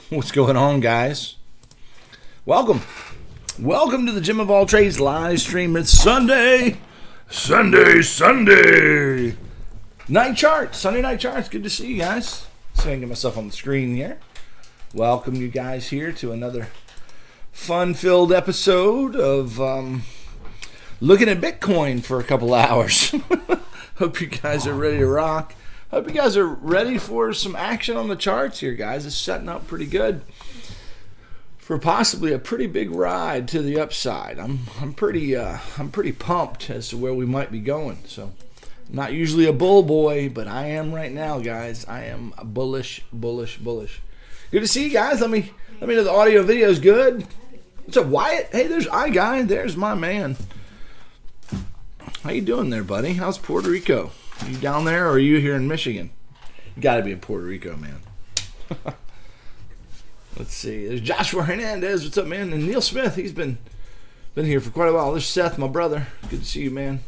What's going on, guys? Welcome to the Gym of All Trades live stream. It's Sunday night charts, Sunday night charts. Good to see you guys. So I can get myself on the screen here. Welcome you guys here to another fun-filled episode of looking at Bitcoin for a couple hours. Hope you guys are ready to rock. Hope you guys are ready for some action on the charts here, guys. It's setting up pretty good for possibly a pretty big ride to the upside. I'm pretty pumped as to where we might be going. So, I'm not usually a bull boy, but I am right now, guys. I am bullish. Good to see you guys. Let me know the audio video is good. What's up, Wyatt? Hey, there's iGuy. There's my man. How you doing there, buddy? How's Puerto Rico? Are you down there, or are you here in Michigan? You got to be in Puerto Rico, man. Let's see. There's Joshua Hernandez. What's up, man? And Neil Smith. He's been here for quite a while. There's Seth, my brother. Good to see you, man.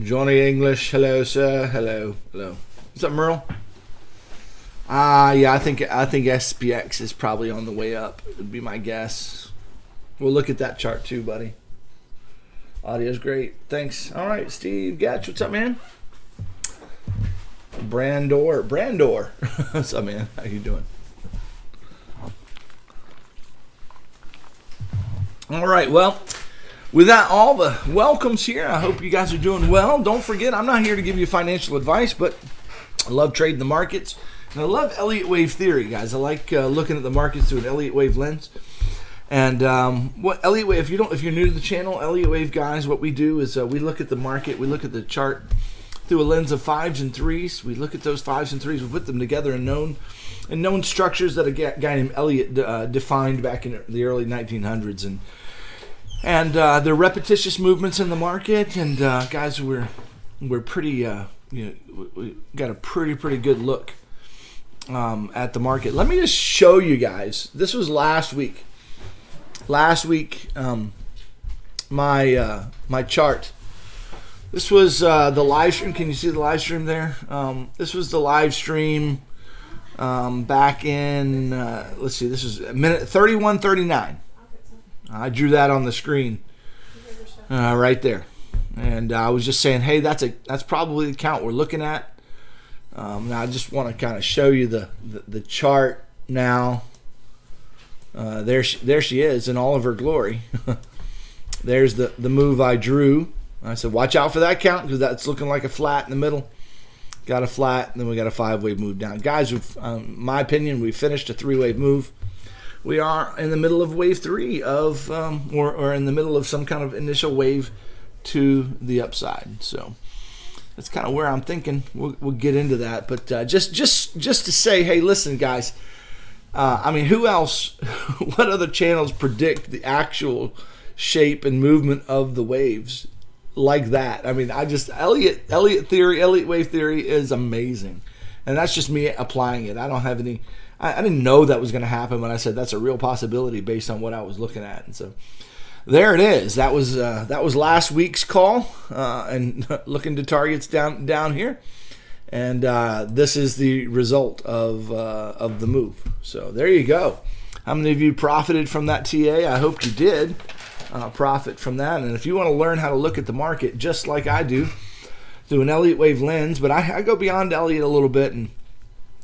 Johnny English. Hello, sir. Hello. What's up, Merle? Yeah, I think SPX is probably on the way up. Would be my guess. We'll look at that chart too, buddy. Audio's great. Thanks. All right, Steve Gatch. What's up, man? Brandor. What's up, man? How you doing? All right, well, with that, all the welcomes here. I hope you guys are doing well. Don't forget, I'm not here to give you financial advice, but I love trading the markets. And I love Elliott wave theory, guys. I like looking at the markets through an Elliott wave lens. And what Elliott wave, if you're new to the channel, Elliott wave guys, what we do is we look at the market, we look at the chart through a lens of 5s and 3s. We look at those 5s and 3s, we put them together in known structures that a guy named Elliott defined back in the early 1900s, and they're repetitious movements in the market. And guys, we're pretty we got a pretty good look at the market. Let me just show you guys. This was last week. My chart. This was the live stream. Can you see the live stream there? This was the live stream back in, let's see, this is minute 31:39. I drew that on the screen right there. And I was just saying, hey, that's probably the count we're looking at. Now I just want to kind of show you the chart now. There she is in all of her glory. There's the move I drew. I said, watch out for that count because that's looking like a flat in the middle. Got a flat, and then we got a 5-wave move down. Guys, my opinion, we finished a 3-wave move. We are in the middle of wave 3 of, or in the middle of some kind of initial wave to the upside. So that's kind of where I'm thinking. We'll get into that, but just to say, hey, listen, guys. I mean, who else? What other channels predict the actual shape and movement of the waves like that? I mean, Elliott wave theory is amazing, and that's just me applying it. I don't have any. I didn't know that was going to happen when I said that's a real possibility based on what I was looking at, and so there it is. That was last week's call, and looking to targets down here. And this is the result of the move. So there you go. How many of you profited from that TA? I hope you did profit from that. And if you want to learn how to look at the market just like I do through an Elliott wave lens, but I go beyond Elliott a little bit, and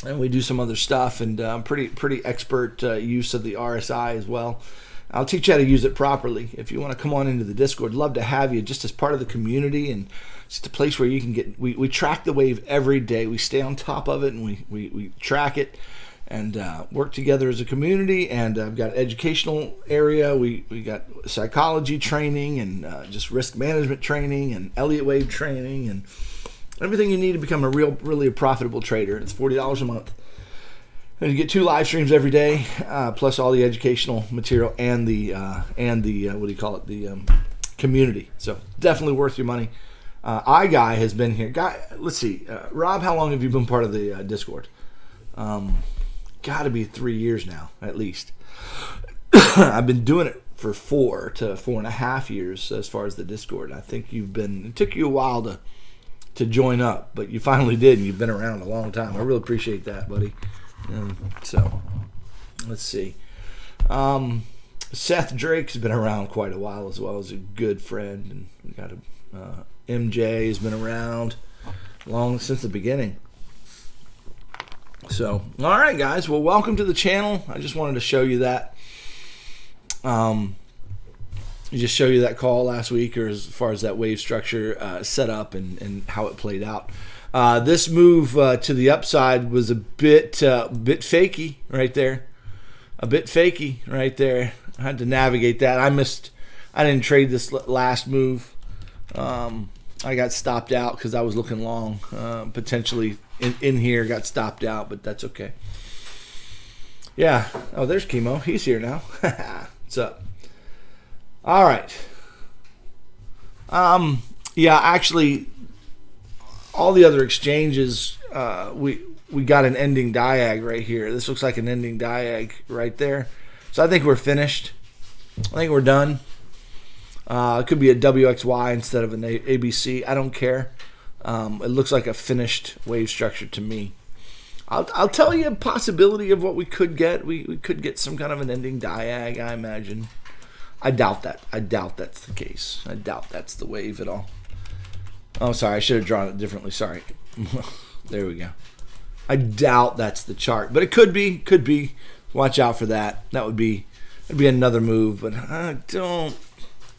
we do some other stuff, and pretty expert use of the RSI as well. I'll teach you how to use it properly. If you want to come on into the Discord, love to have you just as part of the community, and it's a place where you can get. We track the wave every day. We stay on top of it, and we track it, and work together as a community. And I've got an educational area. We got psychology training, and just risk management training, and Elliott wave training, and everything you need to become really a profitable trader. It's $40 a month. And you get 2 live streams every day, plus all the educational material and the what do you call it? The community. So definitely worth your money. iGuy has been here. Let's see, Rob, how long have you been part of the Discord? Got to be 3 years now, at least. I've been doing it for 4 to 4.5 years as far as the Discord. I think it took you a while to join up, but you finally did, and you've been around a long time. I really appreciate that, buddy. So let's see. Seth Drake's been around quite a while as well. As a good friend, and we got MJ has been around long since the beginning. So, all right, guys. Well, welcome to the channel. I just wanted to show you that. Just show you that call last week, or as far as that wave structure set up and how it played out. This move to the upside was a bit fakey right there. A bit fakey right there. I had to navigate that. I didn't trade this last move. I got stopped out because I was looking long. Potentially in here, got stopped out, but that's okay. Yeah. Oh, there's Chemo. He's here now. What's up? All right. Yeah, actually, all the other exchanges, we got an ending diag right here. This looks like an ending diag right there. So I think we're finished. I think we're done. It could be a WXY instead of an ABC. I don't care. It looks like a finished wave structure to me. I'll tell you a possibility of what we could get. We could get some kind of an ending diag, I imagine. I doubt that. I doubt that's the case. I doubt that's the wave at all. Oh, sorry. I should have drawn it differently. Sorry. There we go. I doubt that's the chart, but it could be. Could be. Watch out for that. That'd be another move, but I don't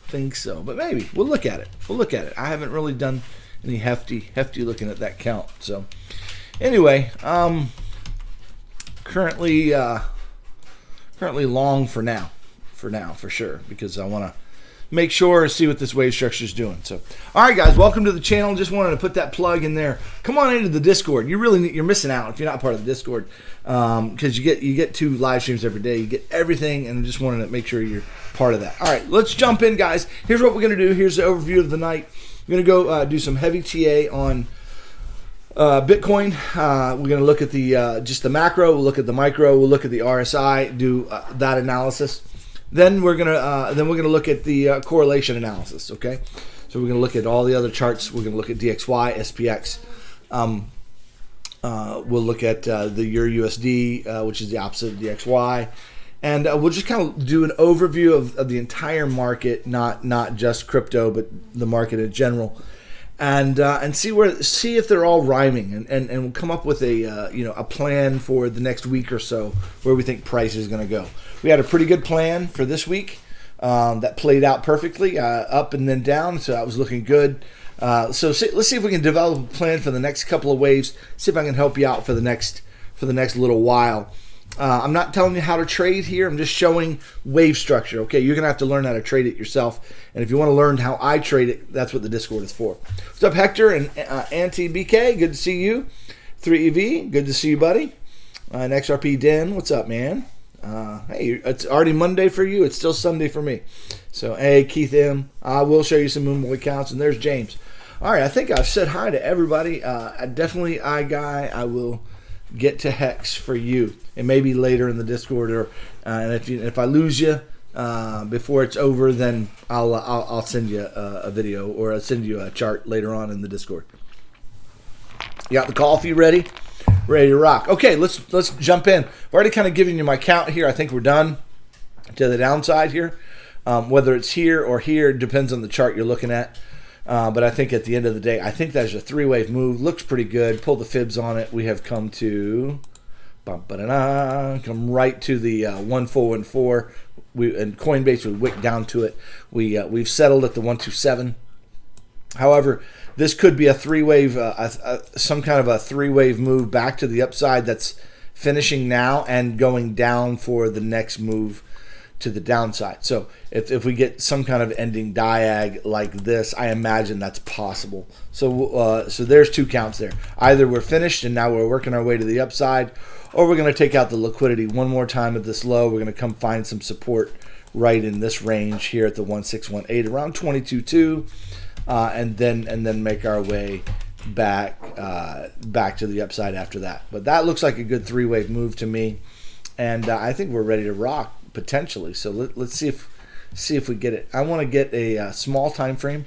think so. But maybe we'll look at it. We'll look at it. I haven't really done any hefty looking at that count. So anyway, currently long for now. For sure, because I want to make sure see what this wave structure is doing. So, all right, guys, welcome to the channel. Just wanted to put that plug in there. Come on into the Discord. You're missing out if you're not part of the Discord, because you get 2 live streams every day. You get everything, and just wanted to make sure you're part of that. All right, let's jump in, guys. Here's what we're gonna do. Here's the overview of the night. We're gonna go do some heavy TA on Bitcoin. We're going to look at the just the macro. We'll look at the micro. We'll look at the RSI. Do that analysis. Then we're gonna look at the correlation analysis. Okay, so we're gonna look at all the other charts. We're gonna look at DXY, SPX. We'll look at the Euro USD, which is the opposite of DXY, and we'll just kind of do an overview of the entire market, not just crypto, but the market in general. And see if they're all rhyming, and we'll come up with a plan for the next week or so where we think price is going to go. We had a pretty good plan for this week that played out perfectly, up and then down, so that was looking good. Let's see if we can develop a plan for the next couple of waves. See if I can help you out for the next little while. I'm not telling you how to trade here. I'm just showing wave structure. Okay, you're gonna have to learn how to trade it yourself. And if you want to learn how I trade it, that's what the Discord is for. What's up, Hector and Auntie BK? Good to see you. 3EV, good to see you, buddy. And XRP Den, what's up, man? Hey, it's already Monday for you. It's still Sunday for me. So, hey, Keith M. I will show you some Moonboy counts. And there's James. All right, I think I've said hi to everybody. Definitely, I will get to Hex for you, and maybe later in the Discord, or and if I lose you before it's over, then I'll send you a video, or I'll send you a chart later on in the Discord. You got the coffee ready to rock. Okay, let's jump in. I've already kind of given you my count here. I think we're done to the downside here. Whether it's here or here depends on the chart you're looking at. But I think at the end of the day, I think that's a 3-wave move. Looks pretty good. Pull the fibs on it. We have come to come right to the 1414. And Coinbase, we wicked down to it. We've settled at the 127. However, this could be a 3-wave, some kind of a 3-wave move back to the upside that's finishing now and going down for the next move to the downside. So if we get some kind of ending diag like this, I imagine that's possible. So there's 2 counts there. Either we're finished and now we're working our way to the upside, or we're going to take out the liquidity one more time at this low. We're going to come find some support right in this range here at the 1618, around 22.2, and then make our way back to the upside after that. But that looks like a good 3-wave move to me, and I think we're ready to rock potentially. So let's see if we get it. I want to get a small time frame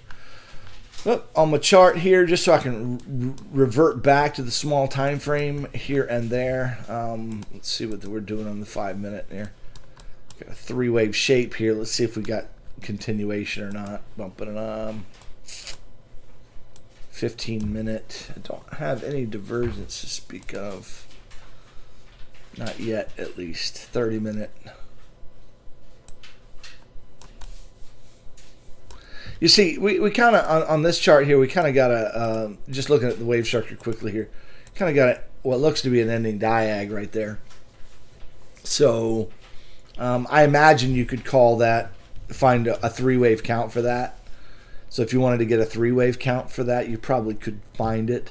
On my chart here, just so I can revert back to the small time frame here and there. Let's see what we're doing on the 5 minute here. Got a 3-wave shape here. Let's see if we got continuation or not. Bumping it up. 15 minute. I don't have any divergence to speak of. Not yet, at least. 30 minute. You see, we kind of, on this chart here, we kind of got a, just looking at the wave structure quickly here, kind of got what looks to be an ending diag right there. So I imagine you could call that, find a 3-wave count for that. So if you wanted to get a 3-wave count for that, you probably could find it.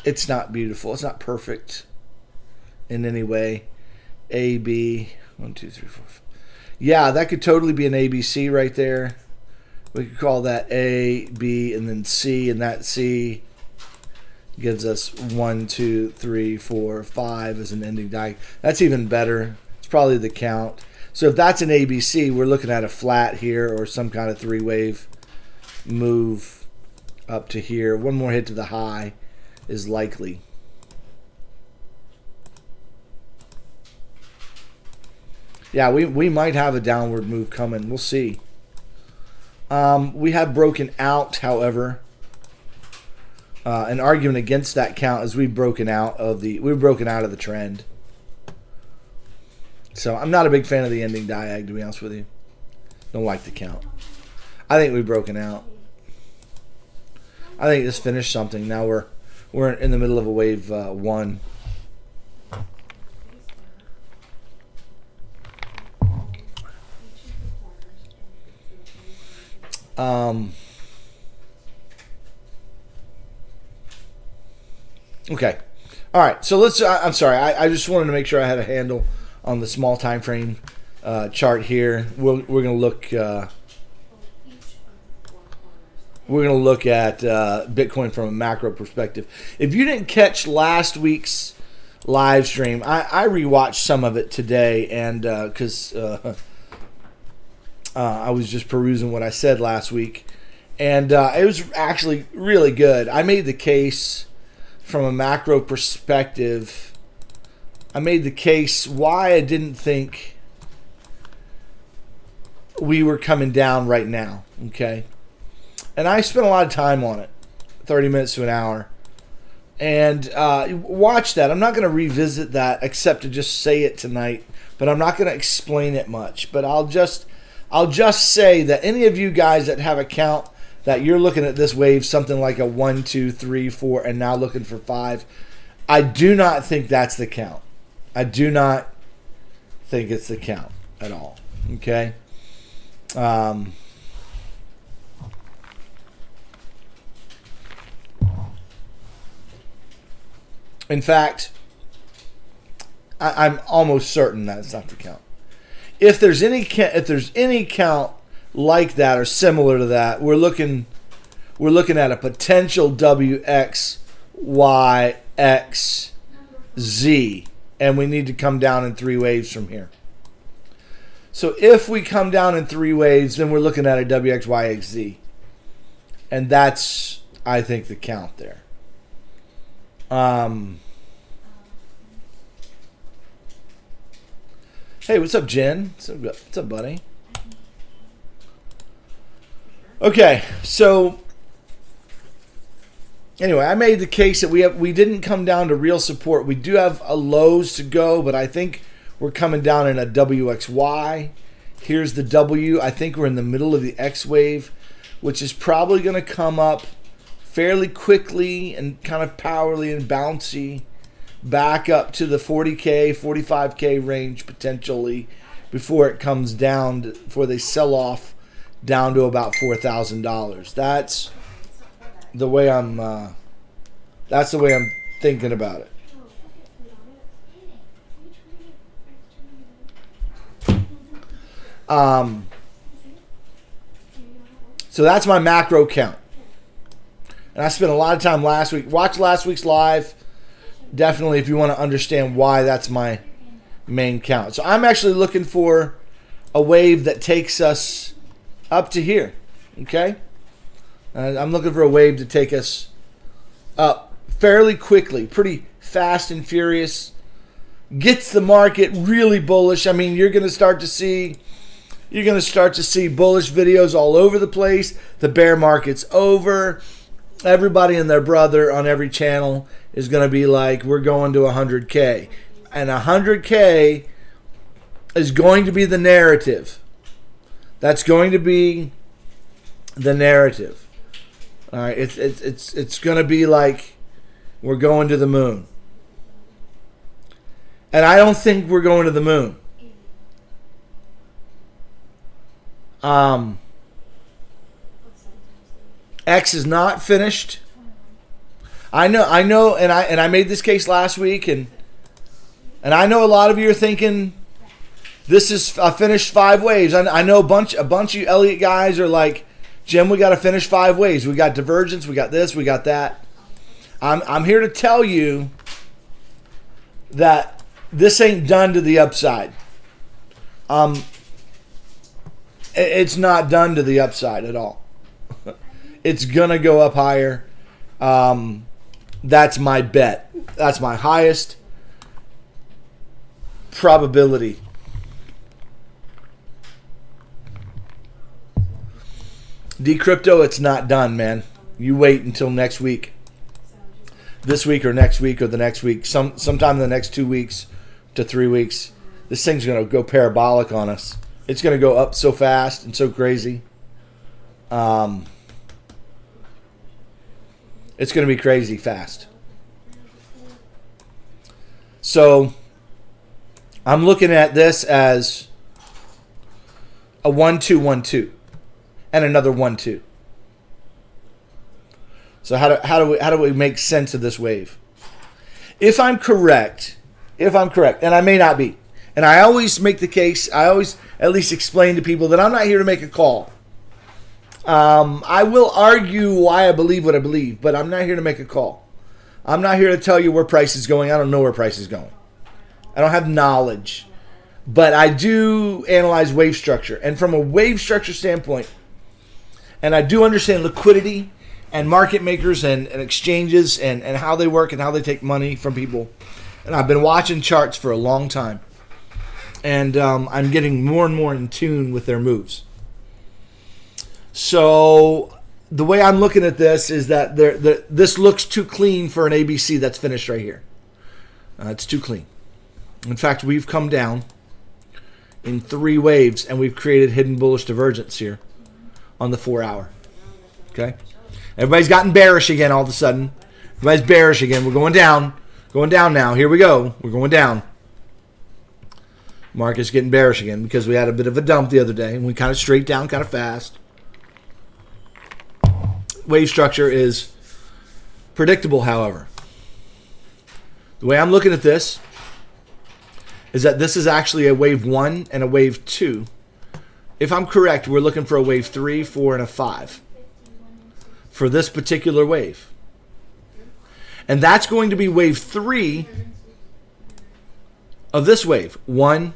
It's not beautiful. It's not perfect in any way. A, B, 1, 2, 3, 4, 5. Yeah, that could totally be an ABC right there. We could call that A, B, and then C, and that C gives us 1, 2, 3, 4, 5 as an ending diag. That's even better. It's probably the count. So if that's an ABC, we're looking at a flat here or some kind of 3-wave move up to here. One more hit to the high is likely. Yeah, we might have a downward move coming. We'll see. We have broken out, however. An argument against that count is we've broken out of the trend. So I'm not a big fan of the ending diag, to be honest with you. Don't like the count. I think we've broken out. I think this finished something. Now we're in the middle of a wave 1. Okay. All right. So let's. I'm sorry. I just wanted to make sure I had a handle on the small time frame chart here. We're going to look. We're going to look at Bitcoin from a macro perspective. If you didn't catch last week's live stream, I rewatched some of it today, and because I was just perusing what I said last week. And it was actually really good. I made the case from a macro perspective. I made the case why I didn't think we were coming down right now. Okay. And I spent a lot of time on it, 30 minutes to an hour. And watch that. I'm not going to revisit that except to just say it tonight. But I'm not going to explain it much. But I'll just say that any of you guys that have a count that you're looking at this wave, something like a 1, 2, 3, 4, and now looking for 5, I do not think that's the count. I do not think it's the count at all. Okay? In fact, I'm almost certain that it's not the count. If there's any count like that or similar to that, we're looking at a potential WXYXZ, and we need to come down in 3 waves from here. So if we come down in 3 waves, then we're looking at a WXYXZ, and that's, I think, the count there. Hey, what's up, Jen? What's up, buddy? Okay, so anyway, I made the case that we didn't come down to real support. We do have a lows to go, but I think we're coming down in a WXY. Here's the W. I think we're in the middle of the X wave, which is probably going to come up fairly quickly and kind of powerly and bouncy back up to the 40K, 45K range potentially before it comes down, before they sell off down to about $4,000. That's the way I'm thinking about it. So that's my macro count. And I spent a lot of time last week. Watch last week's live. Definitely if you want to understand why that's my main count. So I'm actually looking for a wave that takes us up to here. Okay? I'm looking for a wave to take us up fairly quickly, pretty fast and furious. Gets the market really bullish. I mean, you're going to start to see bullish videos all over the place. The bear market's over. Everybody and their brother on every channel is going to be like, we're going to 100K. And 100K is going to be the narrative. That's going to be the narrative. All right, it's going to be like we're going to the moon. And I don't think we're going to the moon. X is not finished. I know, and I made this case last week, and I know a lot of you are thinking this is a finished 5 waves. I know a bunch of you Elliott guys are like, Jim, we got to finish 5 waves. We got divergence, we got this, we got that. I'm here to tell you that this ain't done to the upside. It's not done to the upside at all. It's going to go up higher. That's my bet. That's my highest probability. Decrypto, it's not done, man. You wait until next week. This week or next week or the next week. Sometime in the next 2 weeks to 3 weeks. This thing's going to go parabolic on us. It's going to go up so fast and so crazy. It's going to be crazy fast. So I'm looking at this as a 1-2-1-2 and another 1-2. So how do we make sense of this wave? If I'm correct, and I may not be, and I always make the case, I always at least explain to people that I'm not here to make a call. I will argue why I believe what I believe, but I'm not here to make a call. I'm not here to tell you where price is going. I don't know where price is going. I don't have knowledge. But I do analyze wave structure. And from a wave structure standpoint, and I do understand liquidity and market makers and exchanges and how they work and how they take money from people. And I've been watching charts for a long time. And I'm getting more and more in tune with their moves. So the way I'm looking at this is that this looks too clean for an ABC that's finished right here. It's too clean. In fact, we've come down in 3 waves, and we've created hidden bullish divergence here on the 4-hour. Okay? Everybody's gotten bearish again all of a sudden. Everybody's bearish again. We're going down. Going down now. Here we go. We're going down. Market's getting bearish again because we had a bit of a dump the other day, and we kind of straight down kind of fast. Wave structure is predictable, however. The way I'm looking at this is that this is actually a wave 1 and a wave 2. If I'm correct, we're looking for a wave 3, 4, and a 5 for this particular wave. And that's going to be wave 3 of this wave. 1,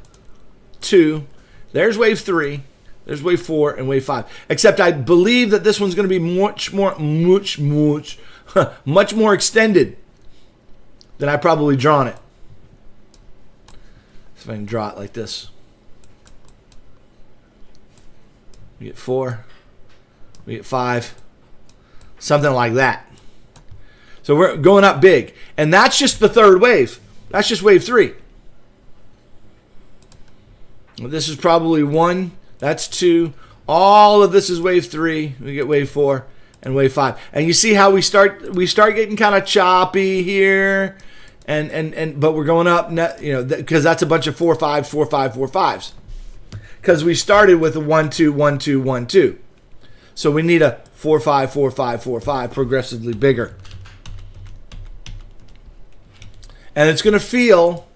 2, there's wave 3. There's wave 4 and wave 5. Except I believe that this one's going to be much more extended than I probably drawn it. So if I can draw it like this. We get 4. We get 5. Something like that. So we're going up big. And that's just the 3rd wave. That's just wave 3. This is probably 1. That's 2. All of this is wave 3. We get wave 4 and wave 5. And you see how we start getting kind of choppy here, but we're going up, because that's a bunch of 4 5 4 5 4 5s. Because we started with a 1 2 1 2 1 2. So we need a 4 5 4 5 4 5, progressively bigger. And it's going to feel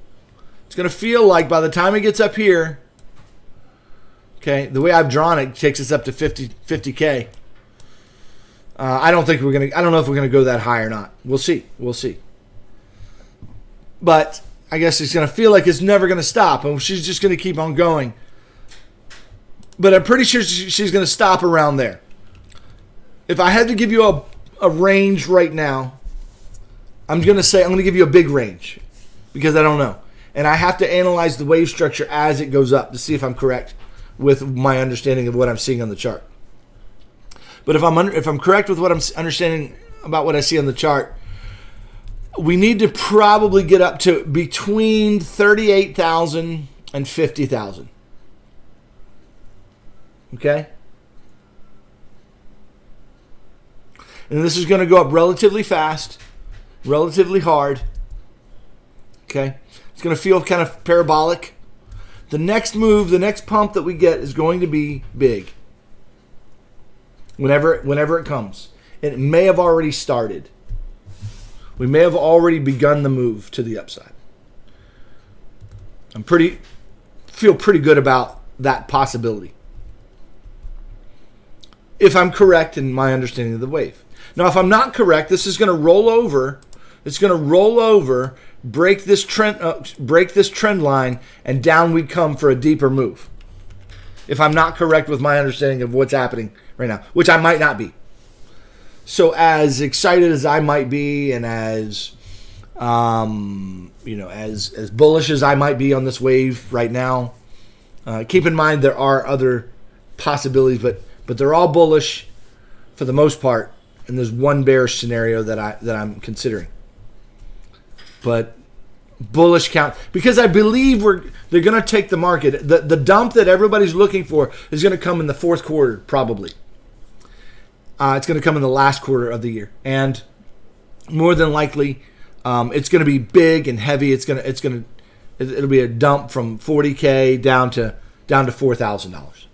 like by the time it gets up here, okay, the way I've drawn it takes us up to 50K. I don't know if we're gonna go that high or not. We'll see. But I guess it's gonna feel like it's never gonna stop, and she's just gonna keep on going but I'm pretty sure she's going to stop around there. If I had to give you a range right now, I'm going to give you a big range because I don't know. And I have to analyze the wave structure as it goes up to see if I'm correct with my understanding of what I'm seeing on the chart. But if I'm correct with what I'm understanding about what I see on the chart, we need to probably get up to between 38,000 and 50,000. Okay? And this is going to go up relatively fast, relatively hard. Okay? It's going to feel kind of parabolic. The next move, the next pump that we get is going to be big. Whenever it comes. It may have already started. We may have already begun the move to the upside. Feel pretty good about that possibility. If I'm correct in my understanding of the wave. Now, if I'm not correct, this is going to roll over. It's going to roll over, break this trend line, and down we come for a deeper move. If I'm not correct with my understanding of what's happening right now, which I might not be. So as excited as I might be, and as as bullish as I might be on this wave right now, keep in mind there are other possibilities, but they're all bullish for the most part, and there's one bearish scenario that I'm considering. But bullish count, because I believe they're going to take the market. The dump that everybody's looking for is going to come in the fourth quarter, probably. It's going to come in the last quarter of the year, and more than likely, it's going to be big and heavy. It'll be a dump from $40K down to $4,000,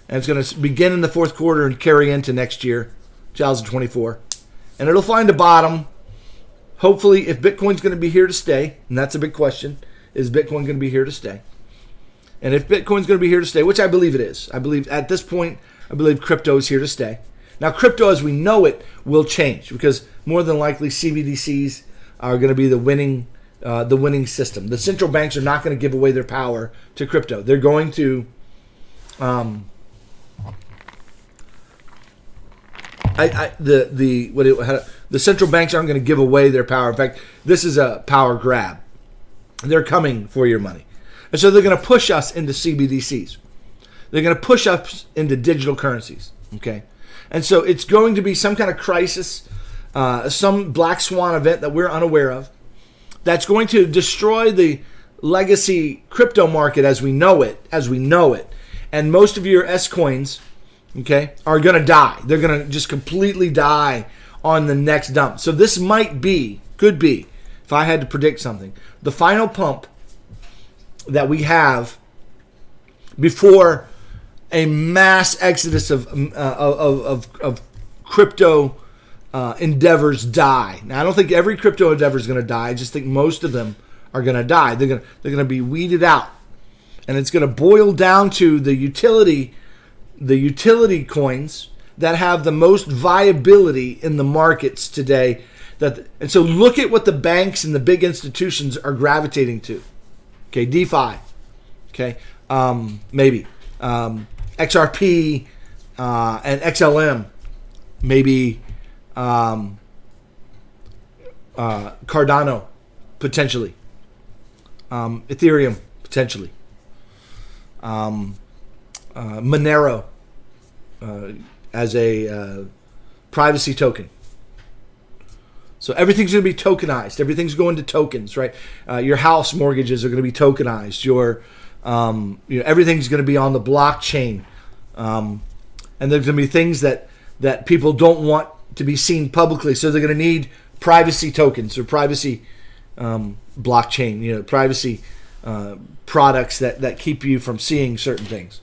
and it's going to begin in the fourth quarter and carry into next year, 2024, and it'll find a bottom. Hopefully, if Bitcoin's going to be here to stay, and that's a big question, is Bitcoin going to be here to stay? And if Bitcoin's going to be here to stay, which I believe it is, I believe at this point, I believe crypto is here to stay. Now, crypto as we know it will change because more than likely CBDCs are going to be the winning system. The central banks are not going to give away their power to crypto. They're going to the central banks aren't going to give away their power. In fact, this is a power grab. They're coming for your money. And so they're going to push us into CBDCs. They're going to push us into digital currencies. Okay? And so it's going to be some kind of crisis, some black swan event that we're unaware of, that's going to destroy the legacy crypto market as we know it. And most of your S coins, okay, are going to die. They're going to just completely die on the next dump. So this could be, if I had to predict something, the final pump that we have before a mass exodus of crypto endeavors die. Now, I don't think every crypto endeavor is going to die. I just think most of them are going to die. They're going to be weeded out, and it's going to boil down to the utility coins that have the most viability in the markets today. And so look at what the banks and the big institutions are gravitating to. Okay, DeFi. Okay, maybe XRP and XLM. Maybe Cardano, potentially. Ethereum, potentially. Monero as a privacy token. So everything's going to be tokenized. Everything's going to tokens, right? Your house mortgages are going to be tokenized. Your, everything's going to be on the blockchain. And there's going to be things that people don't want to be seen publicly. So they're going to need privacy tokens or privacy blockchain, privacy products that keep you from seeing certain things.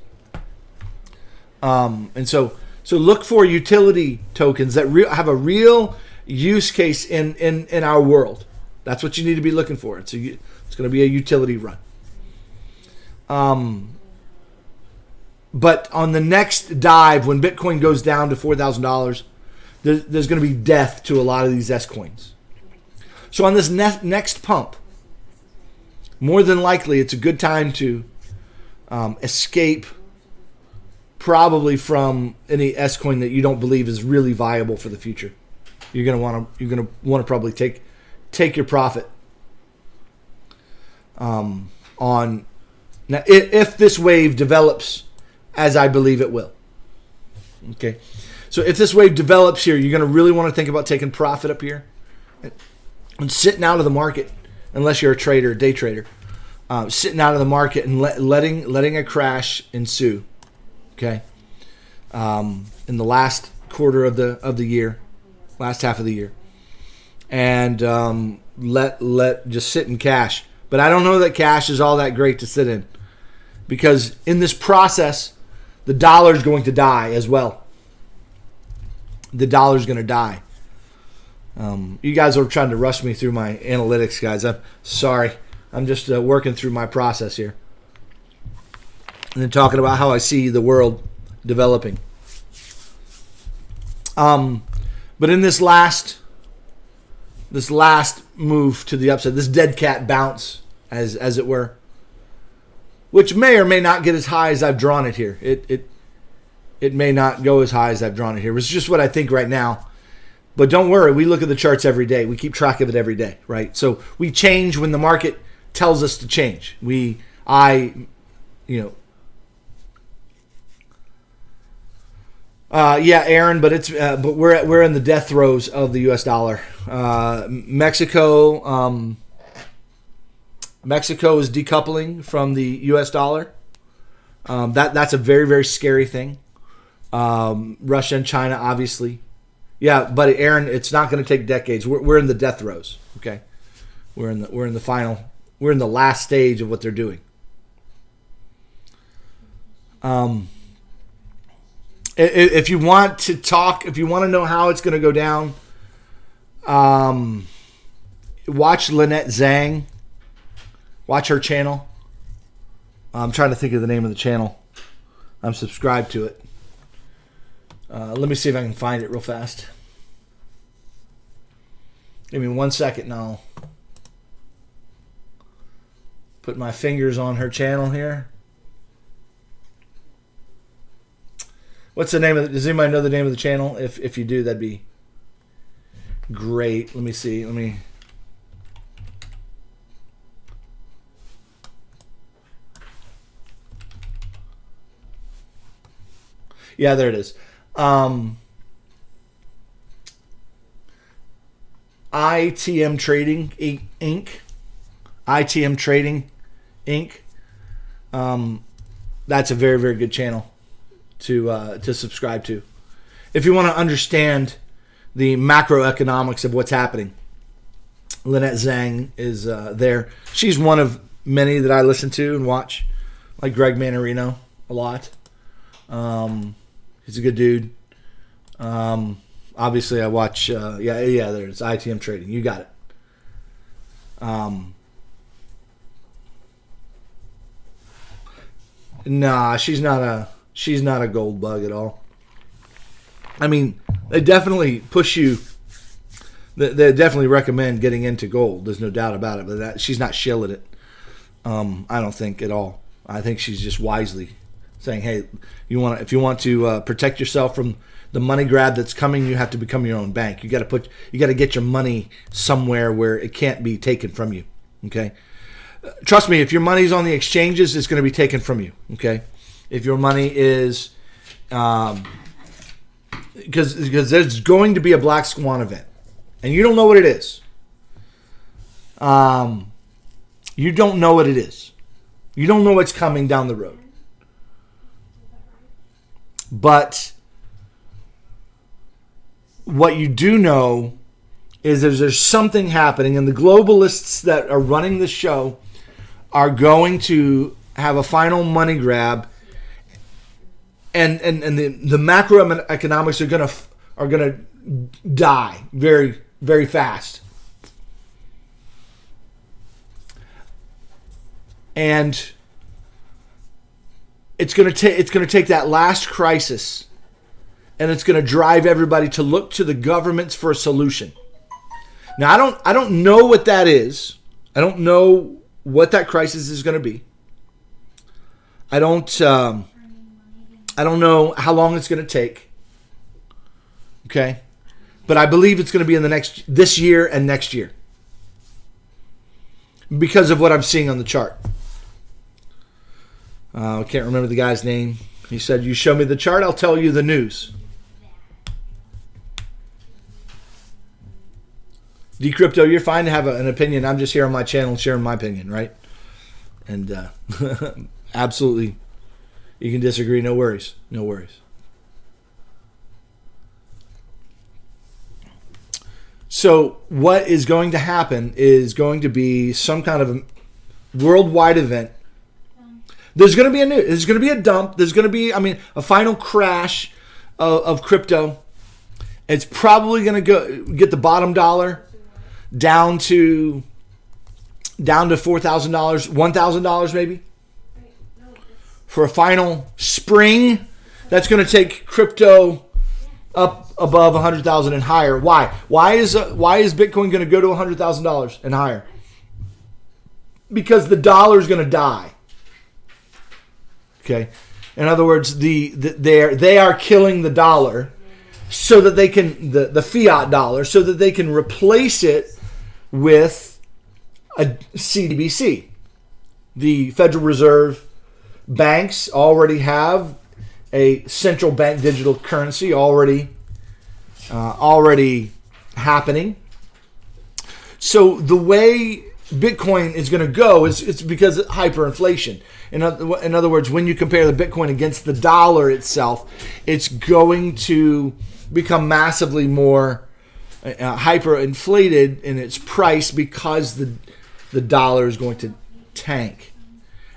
And so look for utility tokens that have a real use case in our world. That's what you need to be looking for. It's going to be a utility run. But on the next dive, when Bitcoin goes down to $4,000, there's going to be death to a lot of these S coins. So on this next pump, more than likely, it's a good time to escape probably from any S coin that you don't believe is really viable for the future. You're gonna want to probably take your profit on now if this wave develops as I believe it will. Okay, so if this wave develops here, you're gonna really want to think about taking profit up here and sitting out of the market, unless you're a trader, a day trader, sitting out of the market and letting a crash ensue. Okay, in the last quarter of the year, last half of the year, and let just sit in cash. But I don't know that cash is all that great to sit in, because in this process, the dollar is going to die as well. The dollar is going to die. You guys are trying to rush me through my analytics, guys. I'm sorry. I'm just working through my process here. And then talking about how I see the world developing. But in this last move to the upside, this dead cat bounce, as it were, which may or may not get as high as I've drawn it here. It may not go as high as I've drawn it here. It's just what I think right now. But don't worry, we look at the charts every day. We keep track of it every day, right? So we change when the market tells us to change. Yeah, Aaron, but we're in the death throes of the U.S. dollar. Mexico is decoupling from the U.S. dollar. That's a very, very scary thing. Russia and China, obviously. Yeah, but Aaron, it's not going to take decades. We're in the death throes. Okay, we're in the last stage of what they're doing. If you want to know how it's going to go down, watch Lynette Zhang. Watch her channel. I'm trying to think of the name of the channel. I'm subscribed to it. Let me see if I can find it real fast. Give me 1 second and I'll put my fingers on her channel here. What's the name of it? Does anybody know the name of the channel? If you do, that'd be great. Let me see. Yeah, there it is. ITM Trading Inc. ITM Trading Inc. That's a very, very good channel to subscribe to if you want to understand the macroeconomics of what's happening. Lynette Zhang is there. She's one of many that I listen to and watch, like Greg Manarino a lot. He's a good dude. Obviously, I watch. There's ITM Trading. You got it. Nah, she's not a gold bug at all. I mean, they definitely push you. They definitely recommend getting into gold. There's no doubt about it. But she's not shilling it. I don't think at all. I think she's just wisely saying, "Hey, if you want to protect yourself from the money grab that's coming, you have to become your own bank. You got to get your money somewhere where it can't be taken from you." Okay. Trust me, if your money's on the exchanges, it's going to be taken from you. Okay. If your money is, because there's going to be a black swan event, and you don't know what it is. You don't know what it is. You don't know what's coming down the road. But what you do know is there's something happening, and the globalists that are running the show are going to have a final money grab, and the macroeconomics are gonna die very, very fast. And it's gonna take that last crisis, and it's gonna drive everybody to look to the governments for a solution. Now, I don't know what that is. I don't know what that crisis is going to be. I I don't know how long it's going to take. Okay? But I believe it's going to be in this year and next year. Because of what I'm seeing on the chart. I can't remember the guy's name. He said, you show me the chart, I'll tell you the news. Decrypto, you're fine to have an opinion. I'm just here on my channel sharing my opinion, right? And absolutely, you can disagree. No worries. No worries. So what is going to happen is going to be some kind of a worldwide event. There's going to be there's going to be a dump. There's going to be, a final crash of crypto. It's probably going to get the bottom dollar down to $4,000, $1,000 maybe, for a final spring. That's going to take crypto up above 100,000 and higher. Why? Why is Bitcoin going to go to $100,000 and higher? Because the dollar is going to die. Okay, in other words, they are killing the dollar so that they can the fiat dollar so that they can replace it with a CBDC. The Federal Reserve banks already have a central bank digital currency already happening. So the way Bitcoin is going to go is it's because of hyperinflation. In other words, when you compare the Bitcoin against the dollar itself, it's going to become massively more hyperinflated in its price because the dollar is going to tank.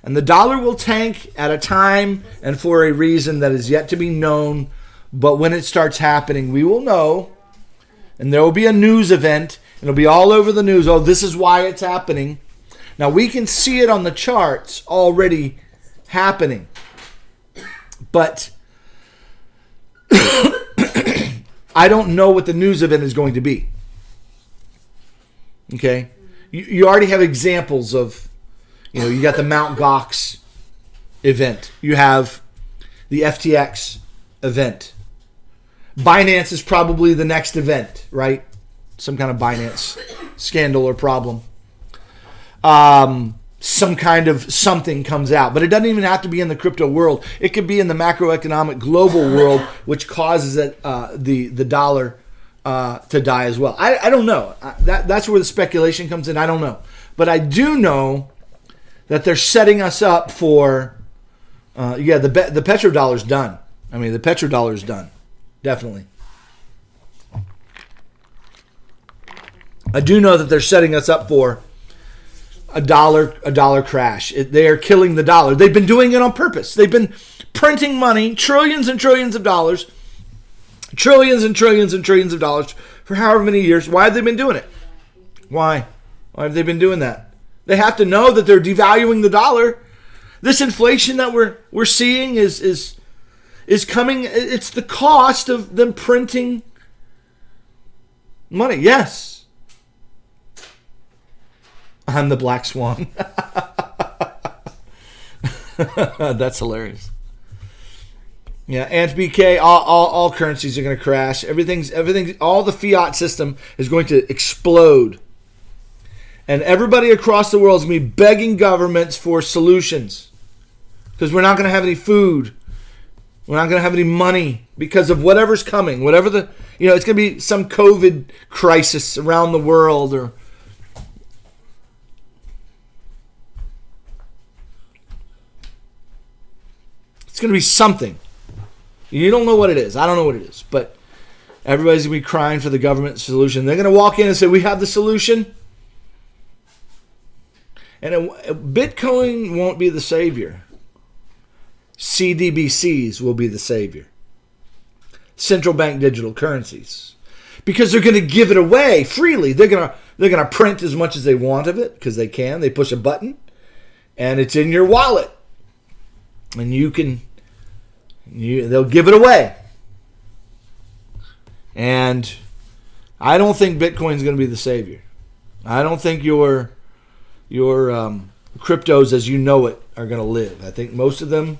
And the dollar will tank at a time and for a reason that is yet to be known. But when it starts happening, we will know. And there will be a news event. It'll be all over the news. Oh, this is why it's happening. Now, we can see it on the charts already happening. But I don't know what the news event is going to be. Okay? You already have examples of, you got the Mt. Gox event. You have the FTX event. Binance is probably the next event, right? Some kind of Binance scandal or problem. Some kind of something comes out. But it doesn't even have to be in the crypto world. It could be in the macroeconomic global world, which causes the dollar to die as well. I don't know. That's where the speculation comes in. I don't know. But I do know that they're setting us up for, the petrodollar's done. The petrodollar's done. Definitely. I do know that they're setting us up for a dollar crash. They are killing the dollar. They've been doing it on purpose. They've been printing money, trillions and trillions of dollars, trillions and trillions and trillions of dollars for however many years. Why have they been doing it? Why have they been doing that? They have to know that they're devaluing the dollar. This inflation that we're seeing is coming. It's the cost of them printing money. Yes. I'm the black swan. That's hilarious. Yeah, and BK, all currencies are going to crash. Everything, all the fiat system is going to explode. And everybody across the world is going to be begging governments for solutions. Because we're not going to have any food. We're not going to have any money because of whatever's coming. Whatever it's going to be some COVID crisis around the world or it's going to be something. You don't know what it is. I don't know what it is. But everybody's going to be crying for the government solution. They're going to walk in and say, we have the solution. And Bitcoin won't be the savior. CBDCs will be the savior. Central bank digital currencies. Because they're going to give it away freely. They're going to print as much as they want of it because they can. They push a button and it's in your wallet. And they'll give it away. And I don't think Bitcoin's going to be the savior. I don't think your cryptos as you know it are going to live. I think most of them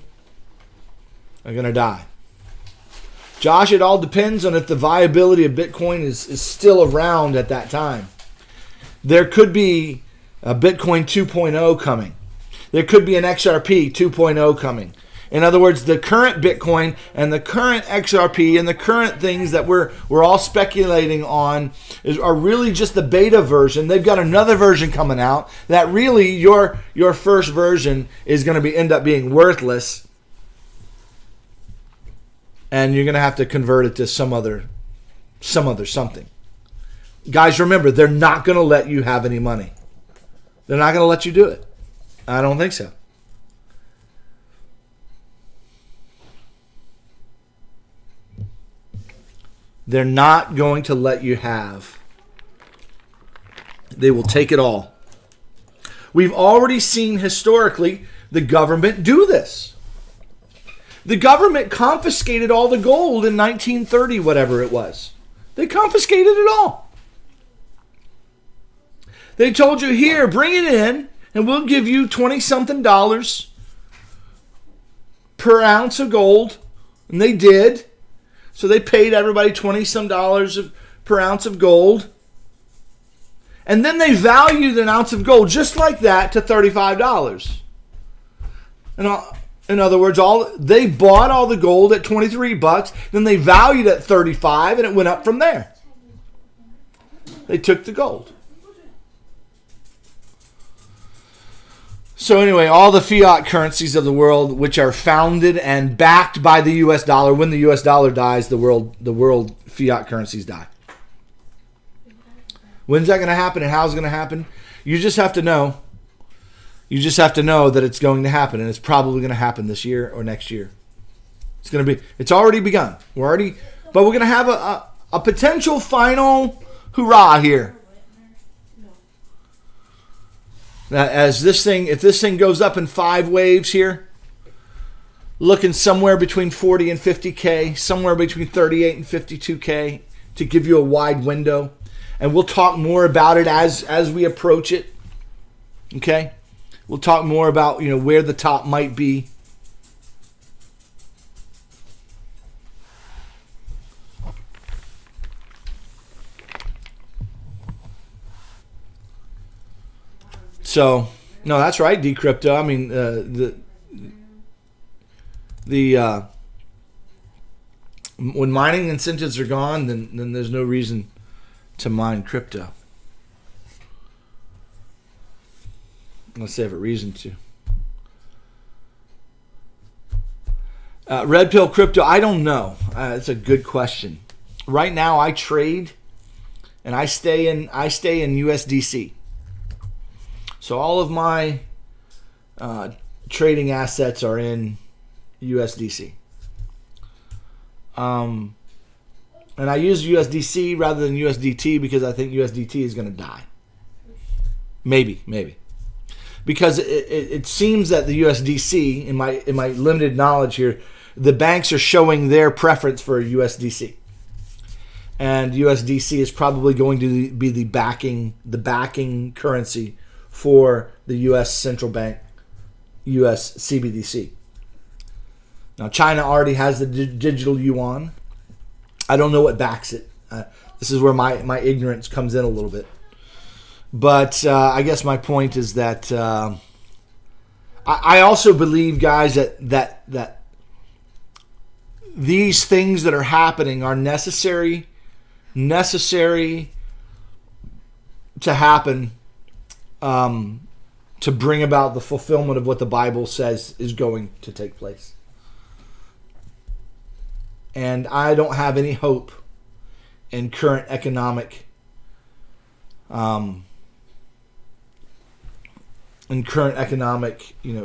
are going to die. Josh, it all depends on if the viability of Bitcoin is still around at that time. There could be a Bitcoin 2.0 coming. There could be an XRP 2.0 coming. In other words, the current Bitcoin and the current XRP and the current things that we're all speculating on are really just the beta version. They've got another version coming out that really your first version is going to end up being worthless, and you're going to have to convert it to some other something. Guys, remember, they're not going to let you have any money. They're not going to let you do it. I don't think so. They're not going to let you have. They will take it all. We've already seen historically the government do this. The government confiscated all the gold in 1930, whatever it was. They confiscated it all. They told you, here, bring it in, and we'll give you $20-something per ounce of gold. And they did. So they paid everybody $20-some per ounce of gold. And then they valued an ounce of gold just like that to $35. In other words, they bought all the gold at $23. Then they valued it at $35, and it went up from there. They took the gold. So anyway, all the fiat currencies of the world, which are founded and backed by the U.S. dollar, when the U.S. dollar dies, the world fiat currencies die. When's that going to happen, and how's it going to happen? You just have to know. You just have to know that it's going to happen, and it's probably going to happen this year or next year. It's already begun. But we're going to have a potential final hurrah here. If this thing goes up in 5 waves here, looking somewhere between 40 and 50K, somewhere between 38 and 52K, to give you a wide window. And we'll talk more about it as we approach it. Okay? We'll talk more about, where the top might be. So, no, that's right, Decrypto. I mean, when mining incentives are gone, then there's no reason to mine crypto. Unless they have a reason to. Red Pill Crypto, I don't know. It's a good question. Right now, I trade, and I stay in USDC. So all of my trading assets are in USDC. And I use USDC rather than USDT because I think USDT is going to die. Maybe. Because it seems that the USDC, in my limited knowledge here, the banks are showing their preference for USDC. And USDC is probably going to be the backing currency for the U.S. Central Bank, U.S. CBDC. Now, China already has the digital yuan. I don't know what backs it. This is where my ignorance comes in a little bit. But I guess my point is that I also believe, guys, that these things that are happening are necessary to happen. To bring about the fulfillment of what the Bible says is going to take place. And I don't have any hope in current economic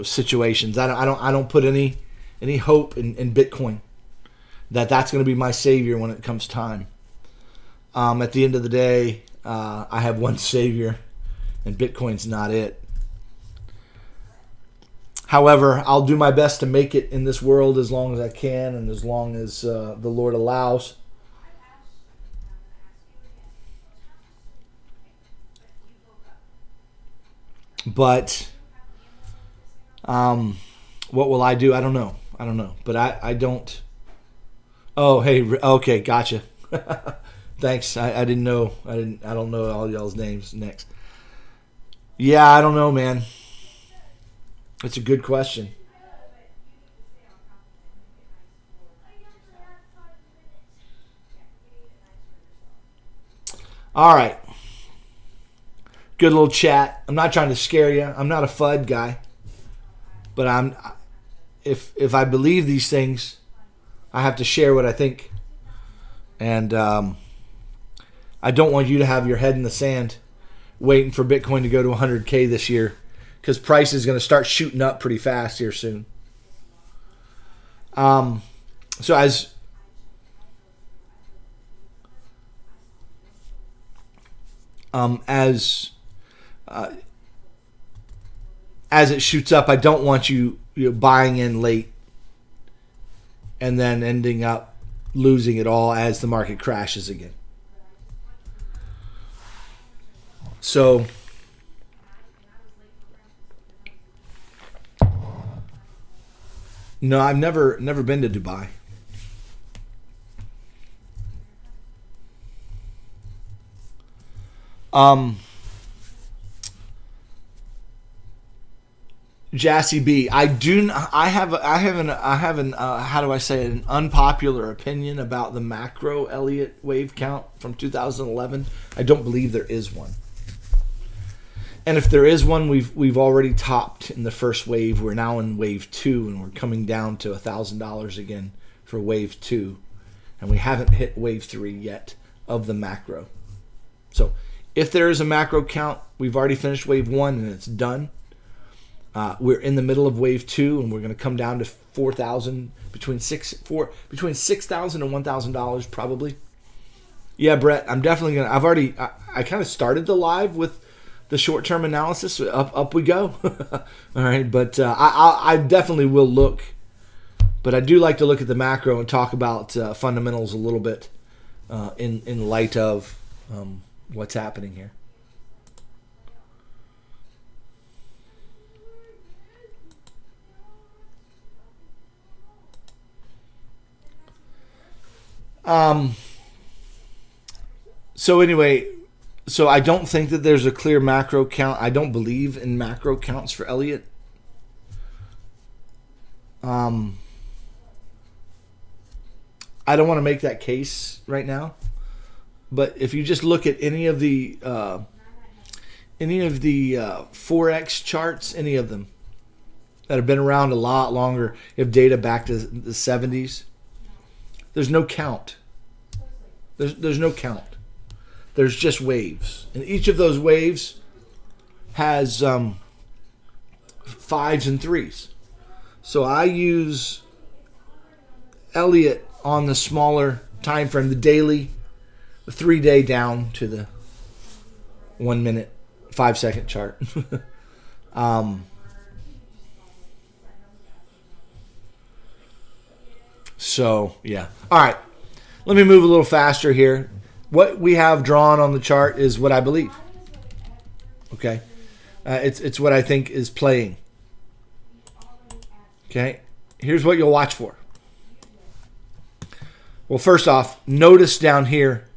situations. I don't put any hope in Bitcoin that's going to be my savior when it comes time. At the end of the day, I have one savior. And Bitcoin's not it. However, I'll do my best to make it in this world as long as I can and as long as the Lord allows. But what will I do? I don't know. I don't know. But I don't. Oh, hey. Okay, gotcha. Thanks. I didn't know. I don't know all y'all's names next. Yeah, I don't know, man. It's a good question. All right. Good little chat. I'm not trying to scare you. I'm not a FUD guy. But if I believe these things, I have to share what I think. And I don't want you to have your head in the sand waiting for Bitcoin to go to 100K this year, because price is going to start shooting up pretty fast here soon. So as it shoots up, I don't want you buying in late and then ending up losing it all as the market crashes again. So no, I've never been to Dubai. Jassy B, I have an how do I say it, an unpopular opinion about the macro Elliott wave count from 2011. I don't believe there is one. And if there is one, we've already topped in the first wave. We're now in wave 2, and we're coming down to $1,000 again for wave 2, and we haven't hit wave 3 yet of the macro. So if there is a macro count, we've already finished wave 1 and it's done. We're in the middle of wave 2, and we're going to come down to 4,000, between $6,000 and $1,000 probably. Yeah, Brett, I'm definitely going to. I kind of started the live with the short-term analysis. Up we go. All right, but I definitely will look. But I do like to look at the macro and talk about fundamentals a little bit in light of what's happening here. So anyway, so I don't think that there's a clear macro count. I don't believe in macro counts for Elliott. I don't want to make that case right now, but if you just look at any of the Forex charts, any of them that have been around a lot longer, if data back to the 70s, there's no count. There's no count. There's just waves. And each of those waves has 5s and 3s. So I use Elliott on the smaller time frame, the daily, the 3-day down to the 1 minute, 5-second chart. So, yeah. All right. Let me move a little faster here. What we have drawn on the chart is what I believe. Okay? It's what I think is playing. Okay? Here's what you'll watch for. Well, first off, notice down here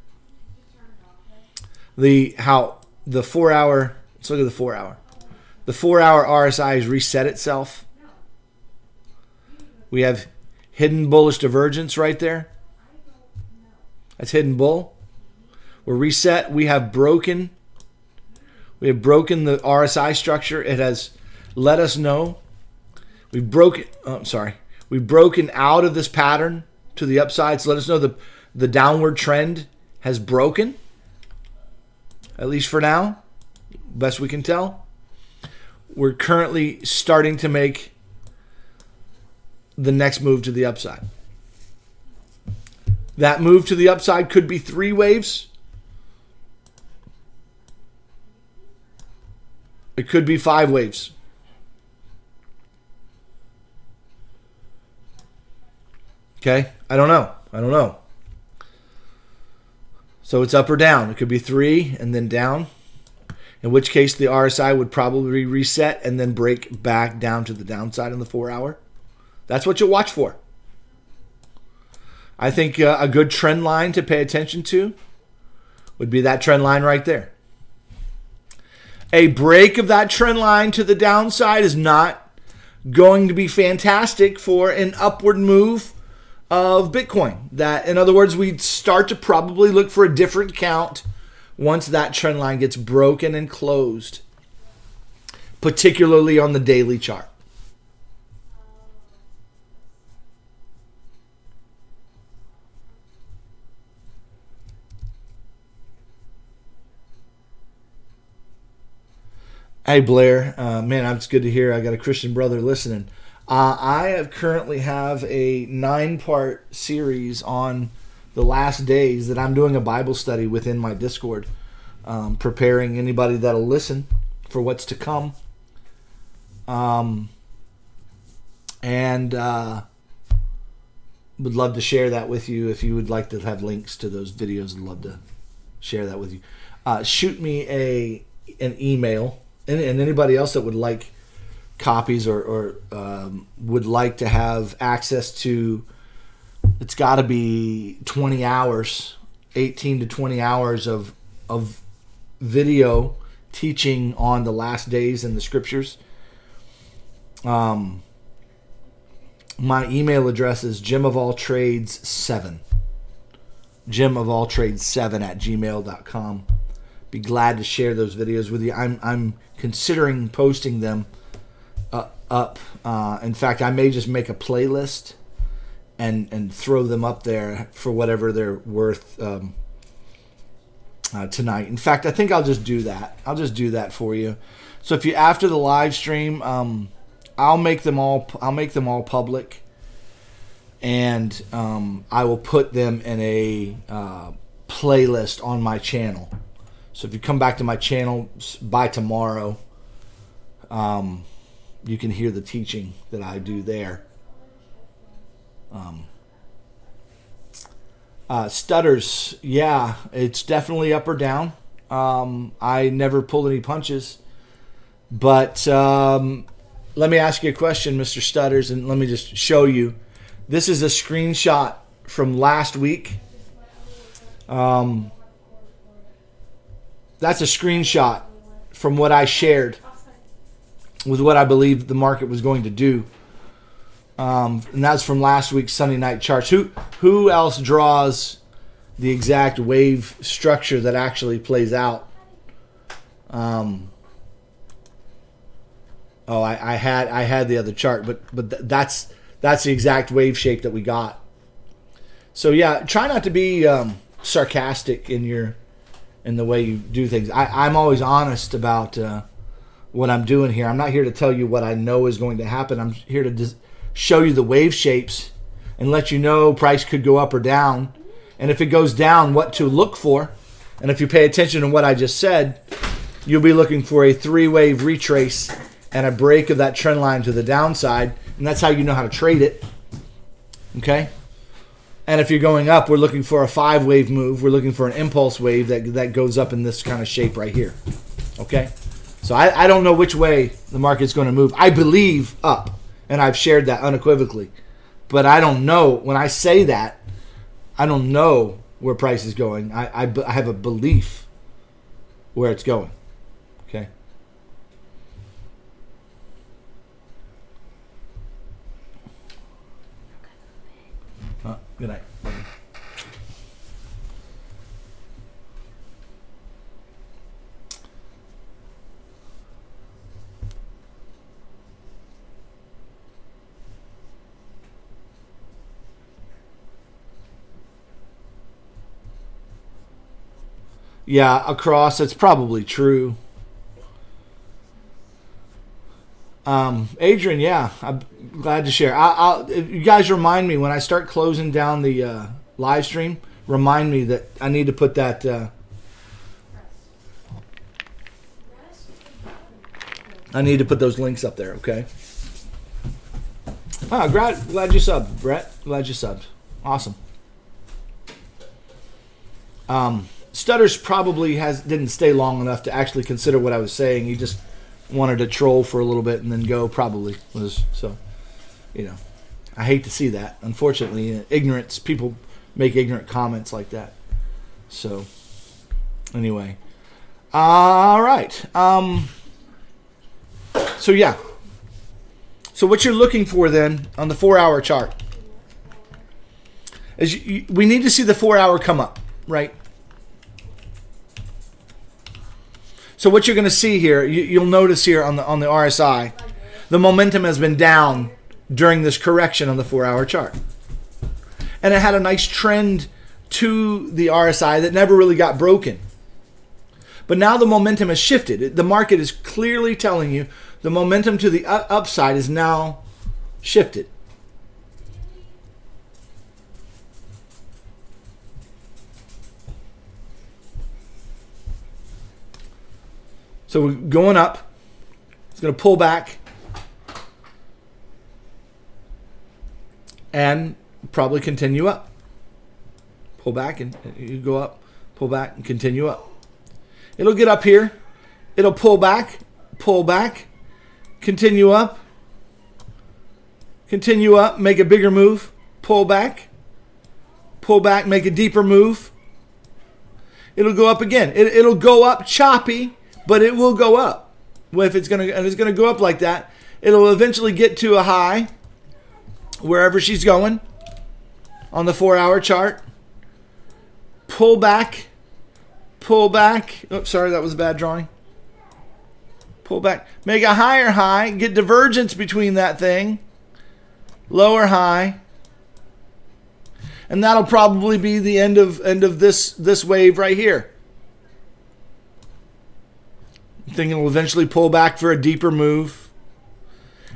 how the 4-hour, let's look at the 4-hour. The 4-hour RSI has reset itself. We have hidden bullish divergence right there. That's hidden bull. We're reset. We have broken the RSI structure. It has let us know we've broken out of this pattern to the upside. So let us know the downward trend has broken, at least for now, best we can tell. We're currently starting to make the next move to the upside. That move to the upside could be 3 waves. It could be 5 waves. Okay? I don't know. So it's up or down. It could be 3 and then down. In which case the RSI would probably reset and then break back down to the downside on the 4-hour. That's what you'll watch for. I think a good trend line to pay attention to would be that trend line right there. A break of that trend line to the downside is not going to be fantastic for an upward move of Bitcoin. That, in other words, we'd start to probably look for a different count once that trend line gets broken and closed, particularly on the daily chart. Hey, Blair. Man, it's good to hear. I got a Christian brother listening. I currently have a 9-part series on the last days that I'm doing a Bible study within my Discord, preparing anybody that'll listen for what's to come. And would love to share that with you. If you would like to have links to those videos, I'd love to share that with you. Shoot me an email, and anybody else that would like copies or would like to have access to, it's got to be 20 hours, 18 to 20 hours of video teaching on the last days in the scriptures. My email address is jimofalltrades7 jimofalltrades7@gmail.com. Be glad to share those videos with you. I'm considering posting them up. In fact, I may just make a playlist and throw them up there for whatever they're worth tonight. In fact, I think I'll just do that. I'll just do that for you. So if you, after the live stream, I'll make them all public, and I will put them in a playlist on my channel. So if you come back to my channel by tomorrow, you can hear the teaching that I do there. Stutters, yeah, it's definitely up or down. I never pulled any punches, but let me ask you a question, Mr. Stutters, and let me just show you. This is a screenshot from last week. That's a screenshot from what I shared with what I believed the market was going to do. And that's from last week's Sunday night charts. Who else draws the exact wave structure that actually plays out? I had the other chart, but that's the exact wave shape that we got. So yeah, try not to be sarcastic in the way you do things. I'm always honest about what I'm doing here. I'm not here to tell you what I know is going to happen. I'm here to show you the wave shapes and let you know price could go up or down. And if it goes down, what to look for. And if you pay attention to what I just said, you'll be looking for a 3-wave retrace and a break of that trend line to the downside. And that's how you know how to trade it. Okay? And if you're going up, we're looking for a 5-wave move. We're looking for an impulse wave that goes up in this kind of shape right here. Okay? So I don't know which way the market's going to move. I believe up, and I've shared that unequivocally. But I don't know. When I say that, I don't know where price is going. I have a belief where it's going. Okay? Good night. Yeah, across, it's probably true. Adrian, yeah, I'm glad to share. You guys remind me when I start closing down the live stream. Remind me that I need to put that. I need to put those links up there. Okay. Glad you subbed, Brett. Glad you subbed. Awesome. Stutters probably didn't stay long enough to actually consider what I was saying. He just wanted to troll for a little bit and then go. Probably was so, you know. I hate to see that. Unfortunately, ignorance, people make ignorant comments like that. So, anyway. All right. So, yeah. So, what you're looking for then on the 4-hour chart is we need to see the 4-hour come up, right? So what you're going to see here, you'll notice here on the RSI, the momentum has been down during this correction on the 4-hour chart. And it had a nice trend to the RSI that never really got broken. But now the momentum has shifted. The market is clearly telling you the momentum to the upside is now shifted. So we're going up. It's going to pull back. And probably continue up. Pull back and you go up. Pull back and continue up. It'll get up here. It'll pull back. Continue up. Continue up. Make a bigger move. Pull back. Make a deeper move. It'll go up again. It'll go up choppy. But it will go up. Well, if it's going to go up like that, it'll eventually get to a high wherever she's going on the 4-hour chart. Pull back. Oops, sorry, that was a bad drawing. Pull back. Make a higher high. Get divergence between that thing. Lower high. And that'll probably be the end of this wave right here. Thing will eventually pull back for a deeper move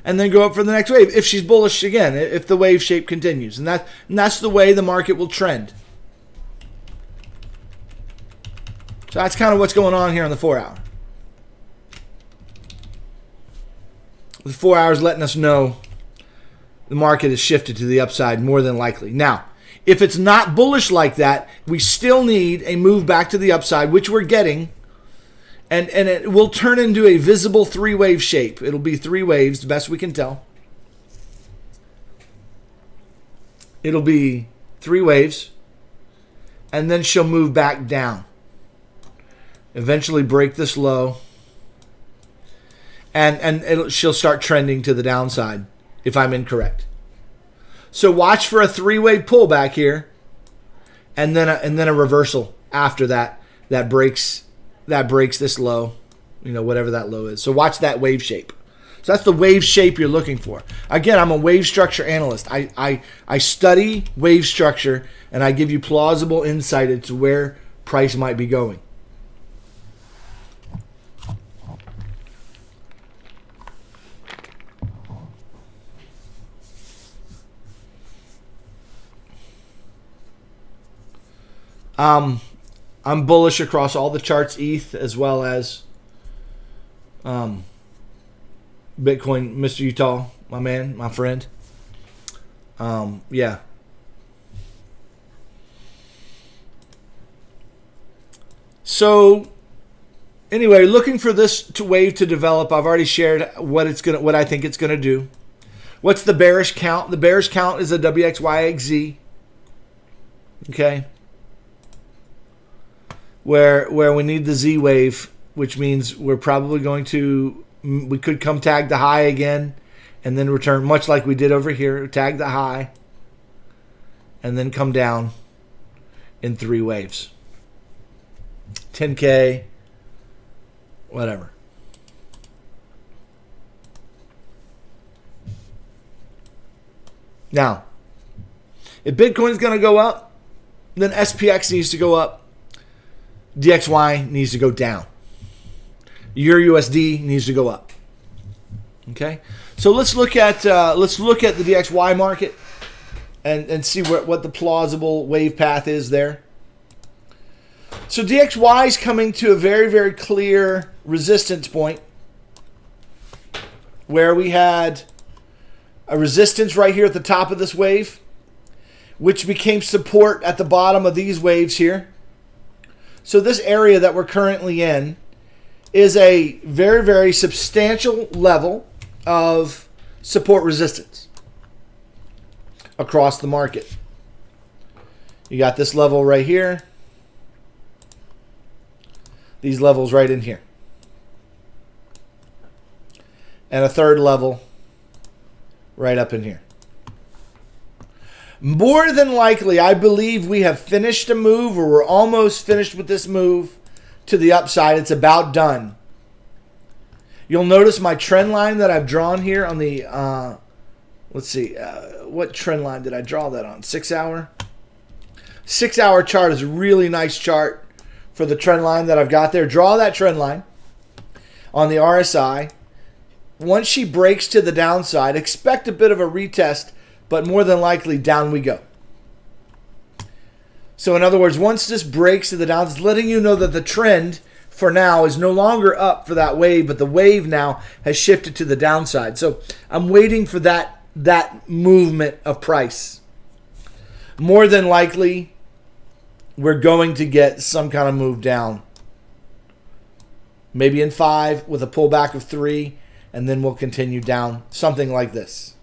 and then go up for the next wave if she's bullish again, if the wave shape continues. And that's the way the market will trend. So that's kind of what's going on here on the 4-hour. The 4 hours letting us know the market has shifted to the upside more than likely. Now, if it's not bullish like that, we still need a move back to the upside, which we're getting. And it will turn into a visible 3-wave shape. It'll be 3 waves, the best we can tell. It'll be 3 waves. And then she'll move back down. Eventually break this low. And she'll start trending to the downside, if I'm incorrect. So watch for a 3-wave pullback here. And then a reversal after that. That breaks this low, whatever that low is. So watch that wave shape. So that's the wave shape you're looking for. Again, I'm a wave structure analyst. I study wave structure and I give you plausible insight into where price might be going. I'm bullish across all the charts, ETH as well as Bitcoin, Mr. Utah, my man, my friend. Yeah. So anyway, looking for this wave to develop. I've already shared what I think it's gonna do. What's the bearish count? The bearish count is a WXYXZ. Okay. Where we need the Z wave, which means we could come tag the high again and then return, much like we did over here, tag the high and then come down in 3 waves. 10K, whatever. Now, if Bitcoin is going to go up, then SPX needs to go up. DXY needs to go down. Euro USD needs to go up. Okay, so let's look at the DXY market and see what the plausible wave path is there. So DXY is coming to a very, very clear resistance point where we had a resistance right here at the top of this wave, which became support at the bottom of these waves here. So this area that we're currently in is a very, very substantial level of support resistance. across the market. You got this level right here. These levels right in here. And a third level right up in here. More than likely, I believe we have finished a move, or we're almost finished with this move to the upside. It's about done. You'll notice my trend line that I've drawn here on the, let's see, what trend line did I draw that on? 6 hour? 6 hour chart is a really nice chart for the trend line that I've got there. Draw that trend line on the RSI. Once she breaks to the downside, expect a bit of a retest, but more than likely down we go. So in other words, once this breaks to the downside, it's letting you know that the trend for now is no longer up for that wave, but the wave now has shifted to the downside. So I'm waiting for that movement of price. More than likely, we're going to get some kind of move down. Maybe in 5 with a pullback of 3, and then we'll continue down, something like this.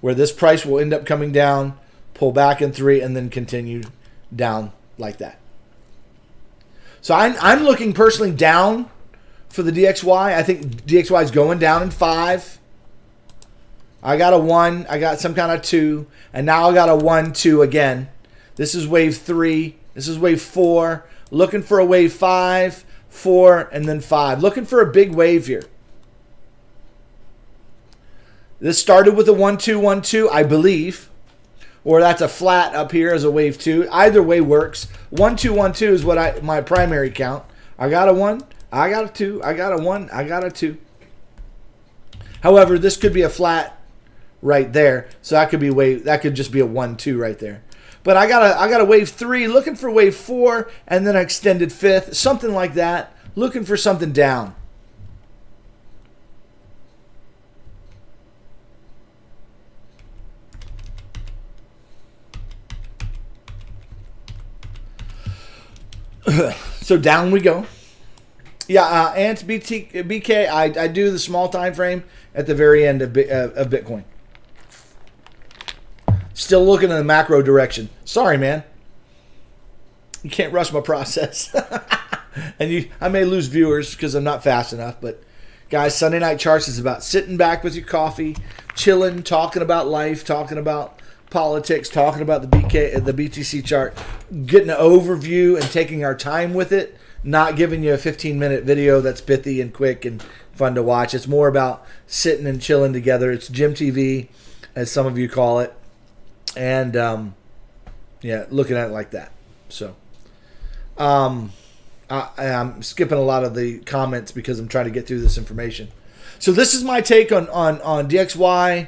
Where this price will end up coming down, pull back in 3, and then continue down like that. So I'm looking personally down for the DXY. I think DXY is going down in 5. I got a 1. I got some kind of 2. And now I got a 1, 2 again. This is wave 3. This is wave 4. Looking for a wave 5, 4, and then 5. Looking for a big wave here. This started with a 1, 2, 1, 2, I believe. Or that's a flat up here as a wave 2. Either way works. 1, 2, 1, 2 is what my primary count. I got a 1. I got a 2. I got a 1. I got a 2. However, this could be a flat right there. So that could be that could just be a 1, 2 right there. But I got a wave 3, looking for wave 4, and then an extended 5th, something like that. Looking for something down. So down we go. Yeah, and BK, I do the small time frame at the very end of Bitcoin. Still looking in the macro direction. Sorry, man. You can't rush my process. And I may lose viewers because I'm not fast enough. But guys, Sunday Night Charts is about sitting back with your coffee, chilling, talking about life, talking about politics, talking about the BTC chart, getting an overview and taking our time with it. Not giving you a 15-minute video that's pithy and quick and fun to watch. It's more about sitting and chilling together. It's Gym TV, as some of you call it. And, yeah, looking at it like that. So, I'm skipping a lot of the comments because I'm trying to get through this information. So this is my take on DXY.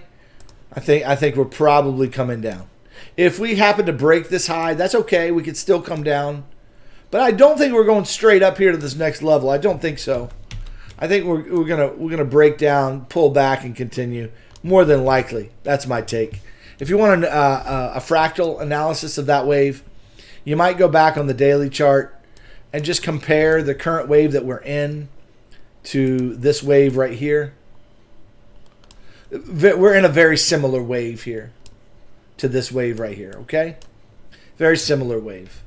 I think we're probably coming down. If we happen to break this high, that's okay. We could still come down. But I don't think we're going straight up here to this next level. I don't think so. I think we're gonna break down, pull back, and continue. More than likely, that's my take. If you want a fractal analysis of that wave, you might go back on the daily chart and just compare the current wave that we're in to this wave right here. We're in a very similar wave here to this wave right here. Okay, very similar wave.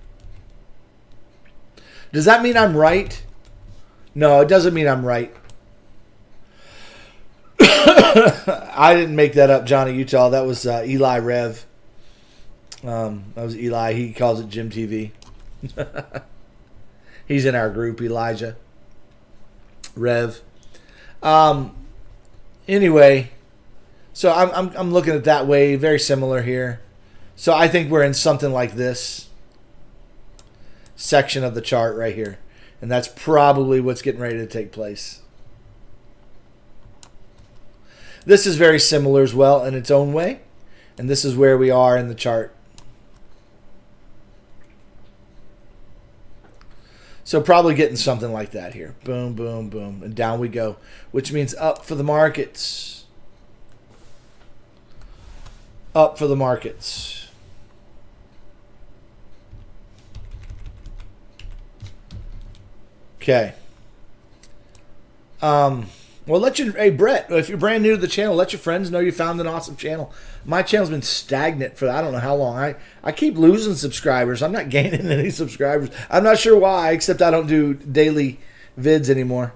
Does that mean I'm right? No, it doesn't mean I'm right. I didn't make that up, Johnny Utah. That was Eli Rev. That was Eli. He calls it Gym TV. He's in our group, Elijah. Rev. Anyway, so I'm looking at that wave, very similar here. So I think we're in something like this section of the chart right here, and that's probably what's getting ready to take place. This is very similar as well in its own way, and this is where we are in the chart. So probably getting something like that here. Boom, boom, boom, and down we go, which means up for the markets. Up for the markets. Okay. One Well, hey, Brett, if you're brand new to the channel, let your friends know you found an awesome channel. My channel's been stagnant for I don't know how long. I keep losing subscribers. I'm not gaining any subscribers. I'm not sure why, except I don't do daily vids anymore.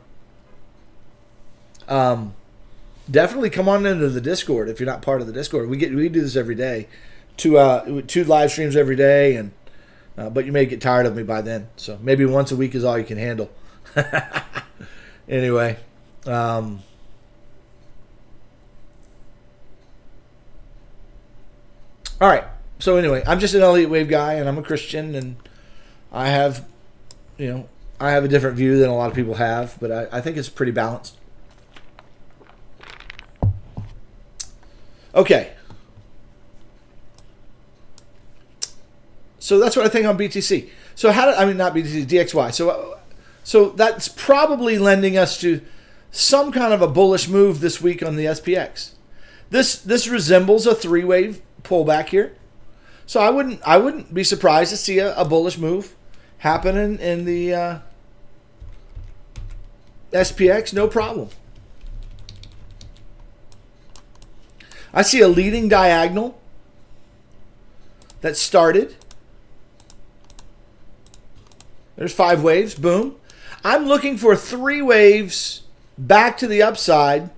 Definitely come on into the Discord if you're not part of the Discord. We do this every day, two live streams every day, and but you may get tired of me by then. So maybe once a week is all you can handle. Anyway, all right. So anyway, I'm just an Elliott Wave guy, and I'm a Christian, and I have a different view than a lot of people have, but I think it's pretty balanced. Okay. So that's what I think on BTC. So not BTC, DXY. So that's probably lending us to some kind of a bullish move this week on the SPX. This resembles a three-wave pullback here. So I wouldn't be surprised to see a bullish move happening in the SPX, no problem. I see a leading diagonal that started. There's 5 waves, boom. I'm looking for 3 waves back to the upside.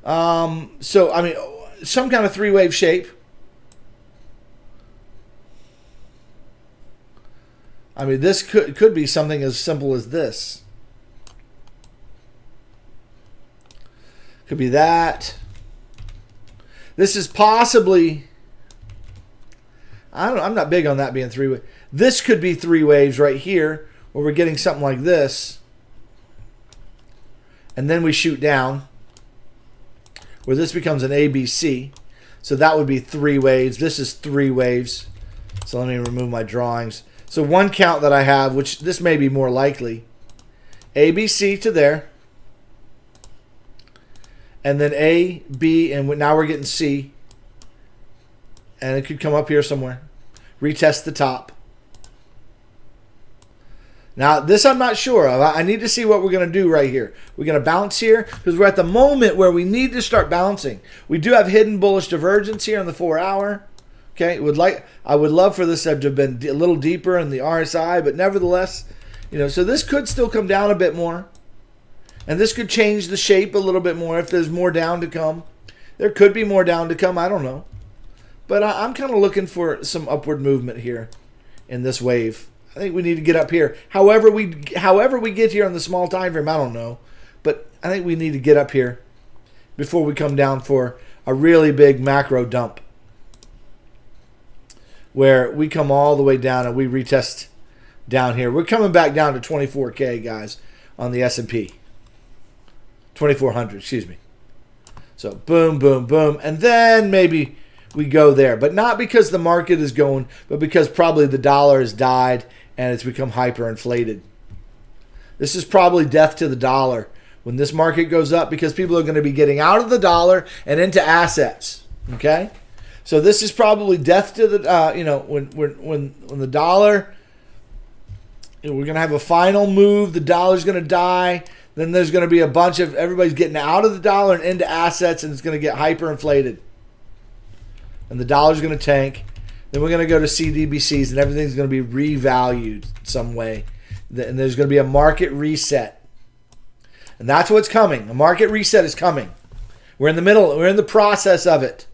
So, I mean, some kind of 3-wave shape. I mean, this could be something as simple as this. Could be that. This is possibly, I don't know, I'm not big on that being 3-way. This could be 3 waves right here, where we're getting something like this. And then we shoot down, where this becomes an ABC. So that would be 3 waves. This is 3 waves. So let me remove my drawings. So one count that I have, which this may be more likely, ABC to there. And then A, B, and now we're getting C. And it could come up here somewhere. Retest the top. Now, this I'm not sure of. I need to see what we're going to do right here. We're going to bounce here because we're at the moment where we need to start bouncing. We do have hidden bullish divergence here on the 4-hour. Okay, I would love for this to have been a little deeper in the RSI, but nevertheless, so this could still come down a bit more. And this could change the shape a little bit more if there's more down to come. There could be more down to come. I don't know. But I'm kind of looking for some upward movement here in this wave. I think we need to get up here. However we get here on the small time frame, I don't know. But I think we need to get up here before we come down for a really big macro dump, where we come all the way down and we retest down here. We're coming back down to 24K, guys, on the S&P. 2,400, excuse me. So boom, boom, boom. And then maybe we go there. But not because the market is going, but because probably the dollar has died and it's become hyperinflated. This is probably death to the dollar when this market goes up, because people are going to be getting out of the dollar and into assets. Okay? So this is probably death to the, when the dollar, we're going to have a final move. The dollar's going to die. Then there's going to be a bunch of everybody's getting out of the dollar and into assets, and it's going to get hyperinflated. And the dollar's going to tank. Then we're going to go to CDBCs, and everything's going to be revalued some way. And there's going to be a market reset. And that's what's coming. A market reset is coming. We're in the middle. We're in the process of it.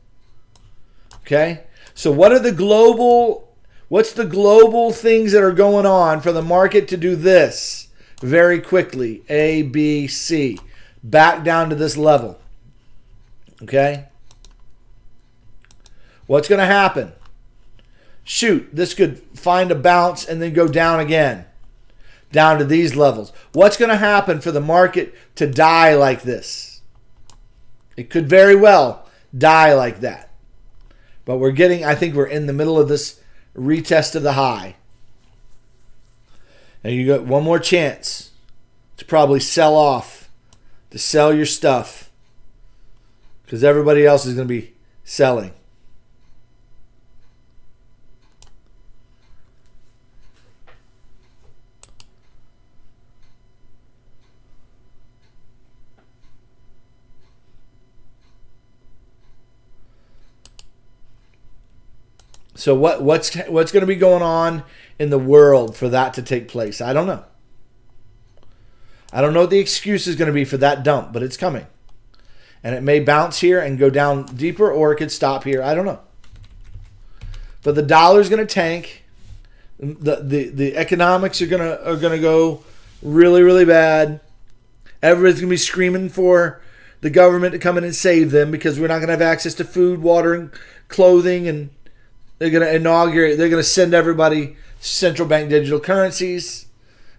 Okay? So what's the global things that are going on for the market to do this very quickly? A, B, C. Back down to this level. Okay? What's going to happen? Shoot, this could find a bounce and then go down again. Down to these levels. What's going to happen for the market to die like this? It could very well die like that. But I think we're in the middle of this retest of the high. And you got one more chance to probably sell off, to sell your stuff, because everybody else is going to be selling. So what's going to be going on in the world for that to take place? I don't know. I don't know what the excuse is going to be for that dump, but it's coming. And it may bounce here and go down deeper, or it could stop here. I don't know. But the dollar's going to tank. The economics are gonna go really, really bad. Everybody's gonna be screaming for the government to come in and save them because we're not gonna have access to food, water, and clothing. And they're gonna send everybody central bank digital currencies.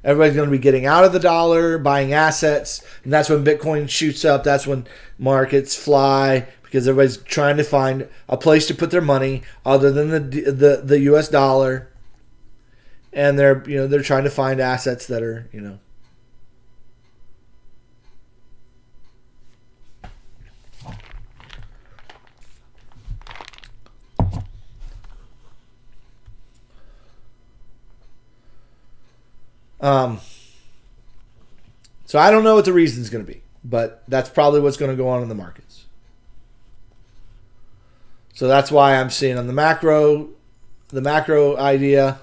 Everybody's gonna be getting out of the dollar, buying assets, and that's when Bitcoin shoots up. That's when markets fly because everybody's trying to find a place to put their money other than the U.S. dollar. And they're trying to find assets that are, so I don't know what the reason is going to be, but that's probably what's going to go on in the markets. So that's why I'm seeing on the macro idea,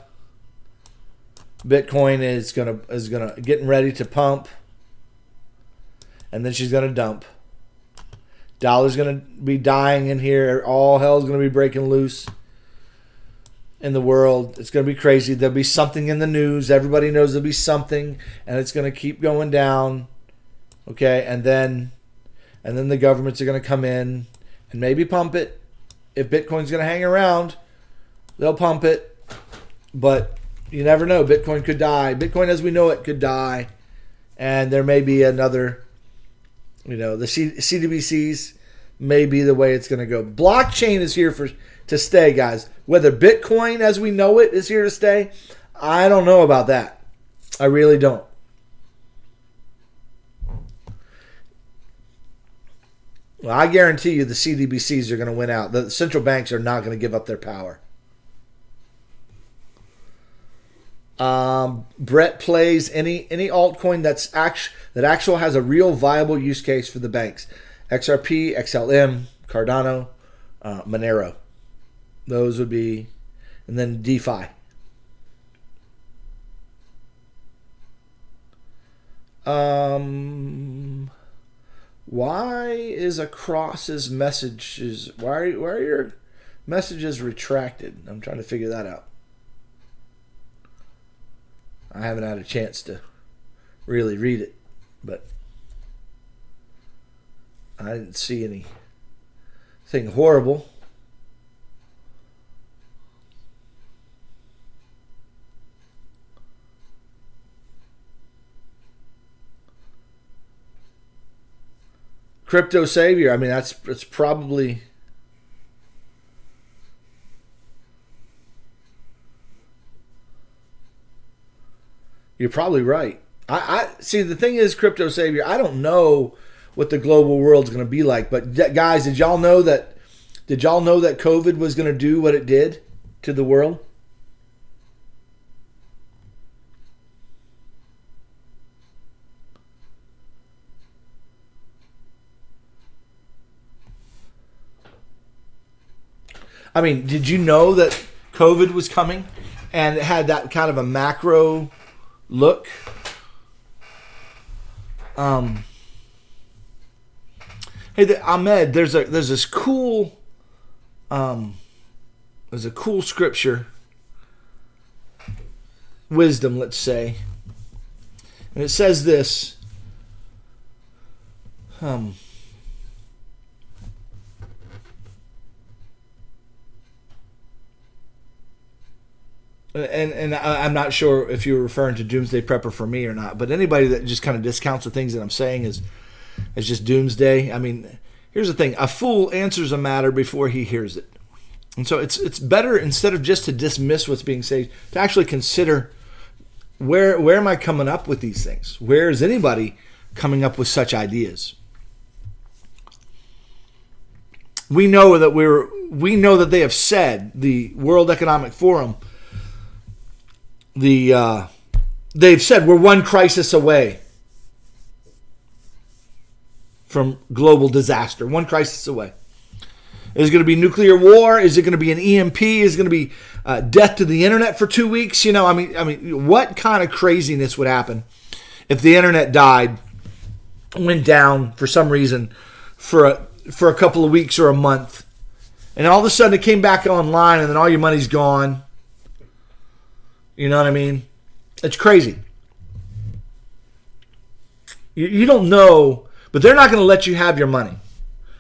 Bitcoin is gonna getting ready to pump, and then she's gonna dump. Dollar's gonna be dying in here. All hell's gonna be breaking loose in the world. It's gonna be crazy. There'll be something in the news. Everybody knows there'll be something, and it's gonna keep going down. Okay, and then the governments are gonna come in and maybe pump it. If Bitcoin's gonna hang around, they'll pump it, but you never know. Bitcoin could die. Bitcoin as we know it could die. And there may be another, the CBDCs may be the way it's going to go. Blockchain is here to stay, guys. Whether Bitcoin as we know it is here to stay, I don't know about that. I really don't. Well, I guarantee you the CBDCs are going to win out. The central banks are not going to give up their power. Brett plays any altcoin that actually has a real viable use case for the banks. XRP, XLM, Cardano, Monero. Those would be, and then DeFi. Why is Across's messages? Why are your messages retracted? I'm trying to figure that out. I haven't had a chance to really read it, but I didn't see anything horrible. Crypto Savior, I mean, it's probably... You're probably right. I see. The thing is, Crypto Savior, I don't know what the global world's going to be like. But guys, did y'all know that COVID was going to do what it did to the world? I mean, did you know that COVID was coming and it had that kind of a macro look? Hey, Ahmed, there's a cool scripture, wisdom, let's say, and it says this. And I'm not sure if you're referring to Doomsday Prepper for me or not, but anybody that just kind of discounts the things that I'm saying is just doomsday. I mean, here's the thing. A fool answers a matter before he hears it. And so it's better, instead of just to dismiss what's being said, to actually consider where am I coming up with these things? Where is anybody coming up with such ideas? We know that they have said, the World Economic Forum, they've said we're one crisis away from global disaster. One crisis away. Is it going to be nuclear war? Is it going to be an EMP? Is it going to be death to the internet for 2 weeks? I mean, what kind of craziness would happen if the internet died, went down for some reason for a couple of weeks or a month, and all of a sudden it came back online, and then all your money's gone? You know what I mean? It's crazy. You don't know, but they're not going to let you have your money.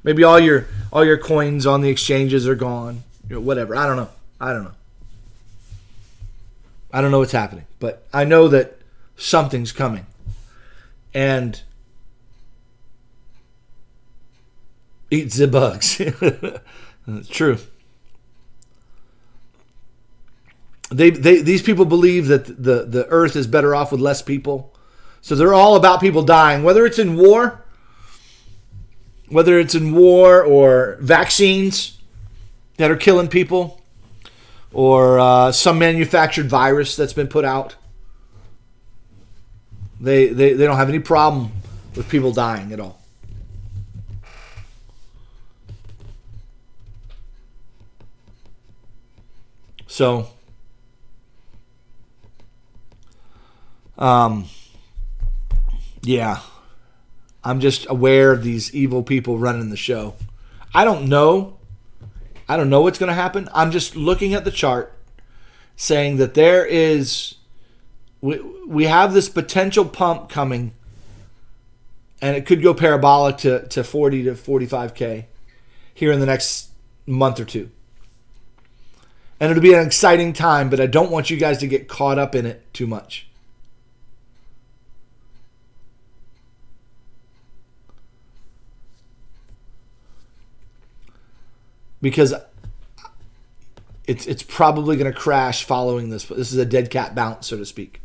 Maybe all your coins on the exchanges are gone. Whatever. I don't know. I don't know what's happening, but I know that something's coming. And eat the bugs. It's true. These people believe that the earth is better off with less people. So they're all about people dying, whether it's in war or vaccines that are killing people, or some manufactured virus that's been put out. They don't have any problem with people dying at all. So, yeah, I'm just aware of these evil people running the show. I don't know what's going to happen. I'm just looking at the chart, saying that we have this potential pump coming, and it could go parabolic to 40 to 45K here in the next month or two. And it'll be an exciting time, but I don't want you guys to get caught up in it too much. Because it's probably going to crash following this. This is a dead cat bounce, so to speak.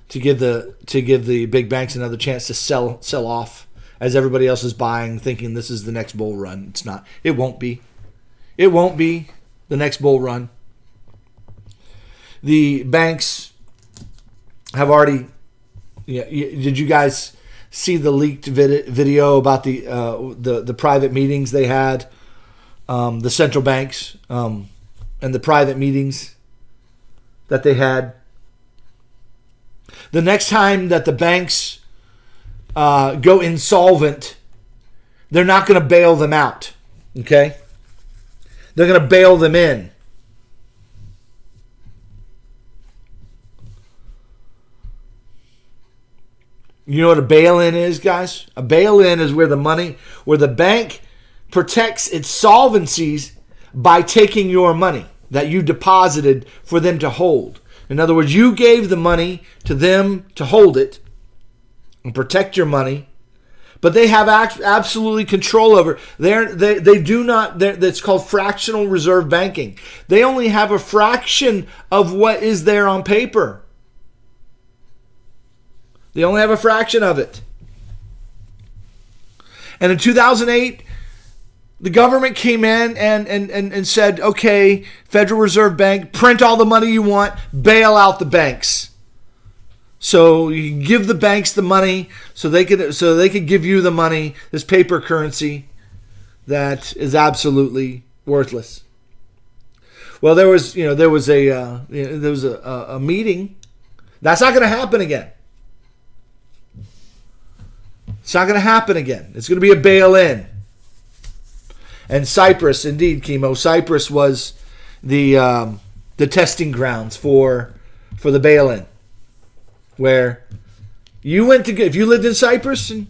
To give the big banks another chance to sell off as everybody else is buying, thinking this is the next bull run. It's not. It won't be. It won't be the next bull run. The banks have already. Did you guys see the leaked video about the private meetings they had? The central banks and the private meetings that they had. The next time that the banks go insolvent, they're not going to bail them out. Okay? They're going to bail them in. You know what a bail-in is, guys? A bail-in is where the bank protects its solvencies by taking your money that you deposited for them to hold. In other words, you gave the money to them to hold it and protect your money, but they have absolutely control over. They do not. That's called fractional reserve banking. They only have a fraction of what is there on paper. They only have a fraction of it. And in 2008, the government came in and said, okay, Federal Reserve Bank, print all the money you want, bail out the banks. So you give the banks the money so they could give you the money, this paper currency that is absolutely worthless. Well, there was a meeting. That's not going to happen again. It's not going to happen again. It's going to be a bail-in. And Cyprus, indeed, Chemo. Cyprus was the testing grounds for the bail-in, where you went to get, if you lived in Cyprus and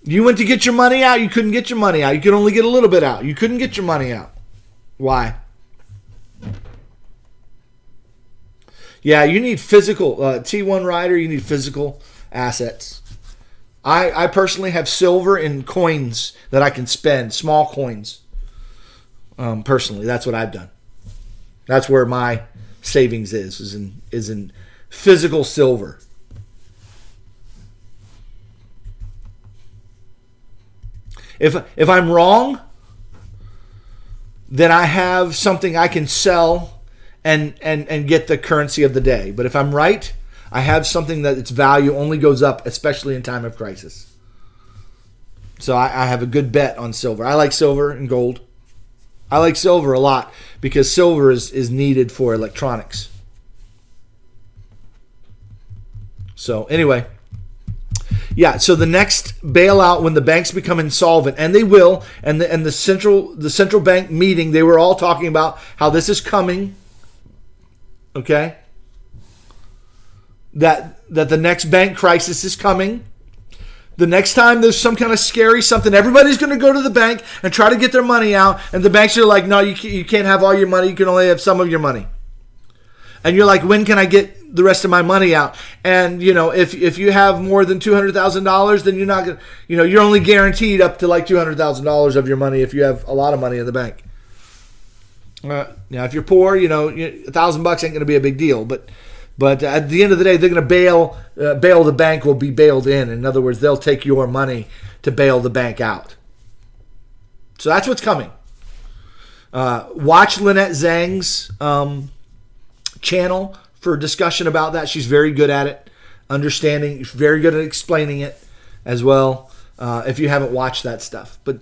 you went to get your money out, you couldn't get your money out. You could only get a little bit out. You couldn't get your money out. Why? Yeah, you need physical T1 rider. You need physical assets. I personally have silver in coins that I can spend, small coins. Personally, that's what I've done. That's where my savings is in physical silver. If I'm wrong, then I have something I can sell and get the currency of the day. But if I'm right, I have something that its value only goes up, especially in time of crisis. So I have a good bet on silver. I like silver and gold. I like silver a lot because silver is needed for electronics. So anyway, yeah. So the next bailout, when the banks become insolvent, and they will, and the central bank meeting, they were all talking about how this is coming. Okay. That the next bank crisis is coming. The next time there's some kind of scary something, everybody's going to go to the bank and try to get their money out. And the banks are like, no, you can't have all your money. You can only have some of your money. And you're like, when can I get the rest of my money out? And, if you have more than $200,000, then you're not going to, you're only guaranteed up to like $200,000 of your money if you have a lot of money in the bank. Now, if you're poor, $1,000 ain't going to be a big deal. But at the end of the day, they're going to bail the bank will be bailed in. In other words, they'll take your money to bail the bank out. So that's what's coming. Watch Lynette Zhang's channel for discussion about that. She's very good at it, understanding, very good at explaining it as well, if you haven't watched that stuff. But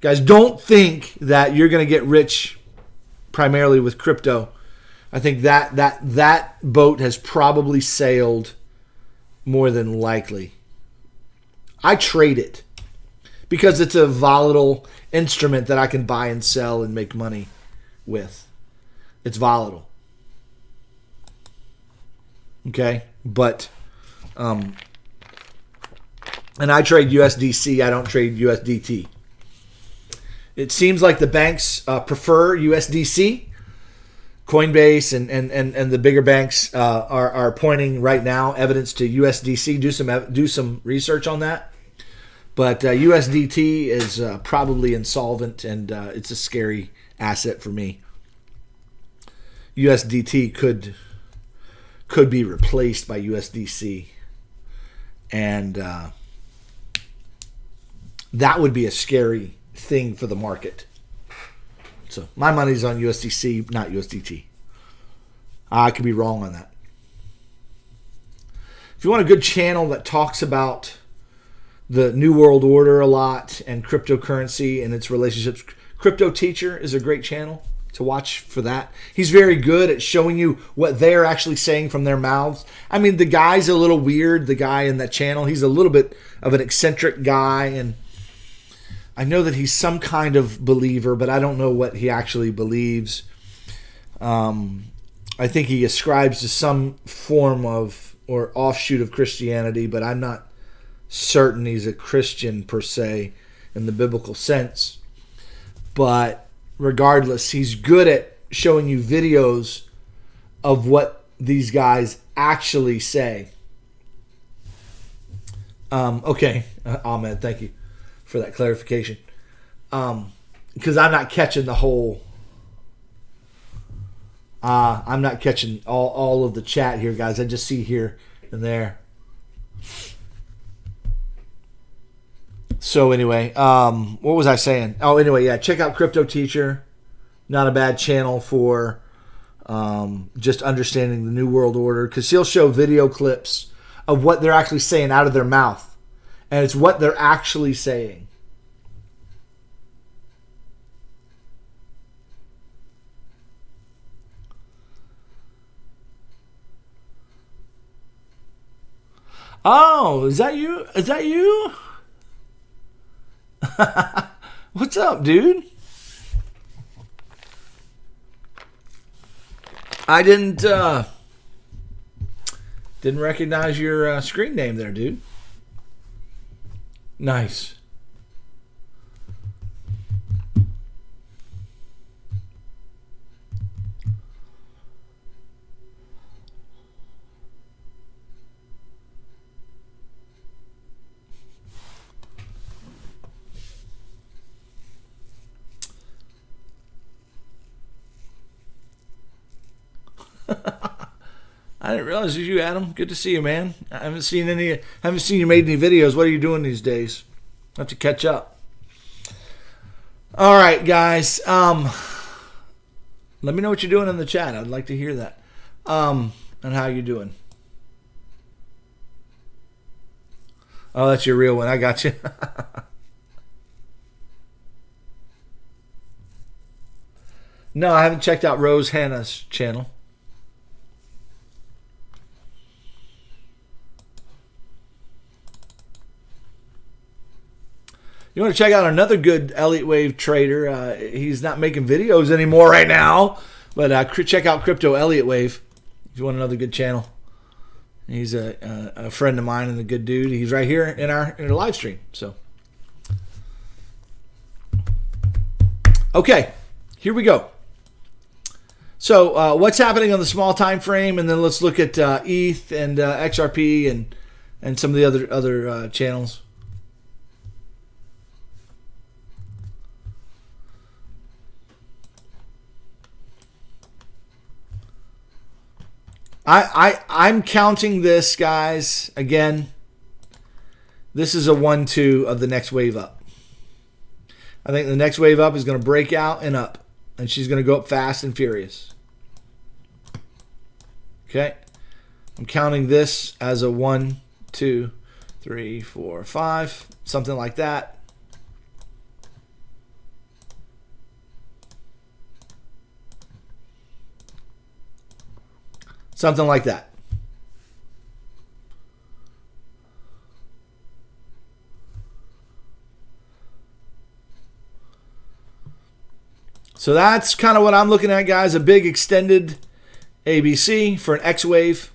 guys, don't think that you're going to get rich primarily with crypto. I think that boat has probably sailed more than likely. I trade it because it's a volatile instrument that I can buy and sell and make money with. It's volatile. Okay? But, and I trade USDC. I don't trade USDT. It seems like the banks prefer USDC. Coinbase and the bigger banks are pointing right now evidence to USDC. Do some research on that. But USDT is probably insolvent, and it's a scary asset for me. USDT could be replaced by USDC, and that would be a scary thing for the market. So my money's on USDC, not USDT. I could be wrong on that. If you want a good channel that talks about the New World Order a lot and cryptocurrency and its relationships, Crypto Teacher is a great channel to watch for that. He's very good at showing you what they're actually saying from their mouths. I mean, the guy's a little weird, the guy in that channel. He's a little bit of an eccentric guy, and I know that he's some kind of believer, but I don't know what he actually believes. I think he ascribes to some form of or offshoot of Christianity, but I'm not certain he's a Christian per se in the biblical sense. But regardless, he's good at showing you videos of what these guys actually say. Okay, Ahmed, thank you for that clarification. Because I'm not catching the whole... I'm not catching all of the chat here, guys. I just see here and there. So anyway, what was I saying? Oh, anyway, yeah, check out Crypto Teacher. Not a bad channel for just understanding the New World Order, because he'll show video clips of what they're actually saying out of their mouth. And it's what they're actually saying. Oh, is that you? Is that you? What's up, dude? I didn't recognize your screen name there, dude. Nice. I didn't realize it was you, Adam. Good to see you, man. I haven't seen you made any videos. What are you doing these days? I have to catch up. All right, guys. Let me know what you're doing in the chat. I'd like to hear that. And how you doing. Oh, that's your real one. I got you. No, I haven't checked out Rose Hannah's channel. You want to check out another good Elliott Wave trader? He's not making videos anymore right now, but check out Crypto Elliott Wave if you want another good channel. He's a friend of mine and a good dude. He's right here in our live stream. So, okay, here we go. So, what's happening on the small time frame, and then let's look at ETH and XRP and some of the other channels. I'm counting this, guys. Again, this is a 1-2 of the next wave up. I think the next wave up is going to break out and up, and she's going to go up fast and furious. Okay, I'm counting this as a 1, 2, 3, 4, 5, something like that. Something like that. So that's kind of what I'm looking at, guys. A big extended ABC for an X wave.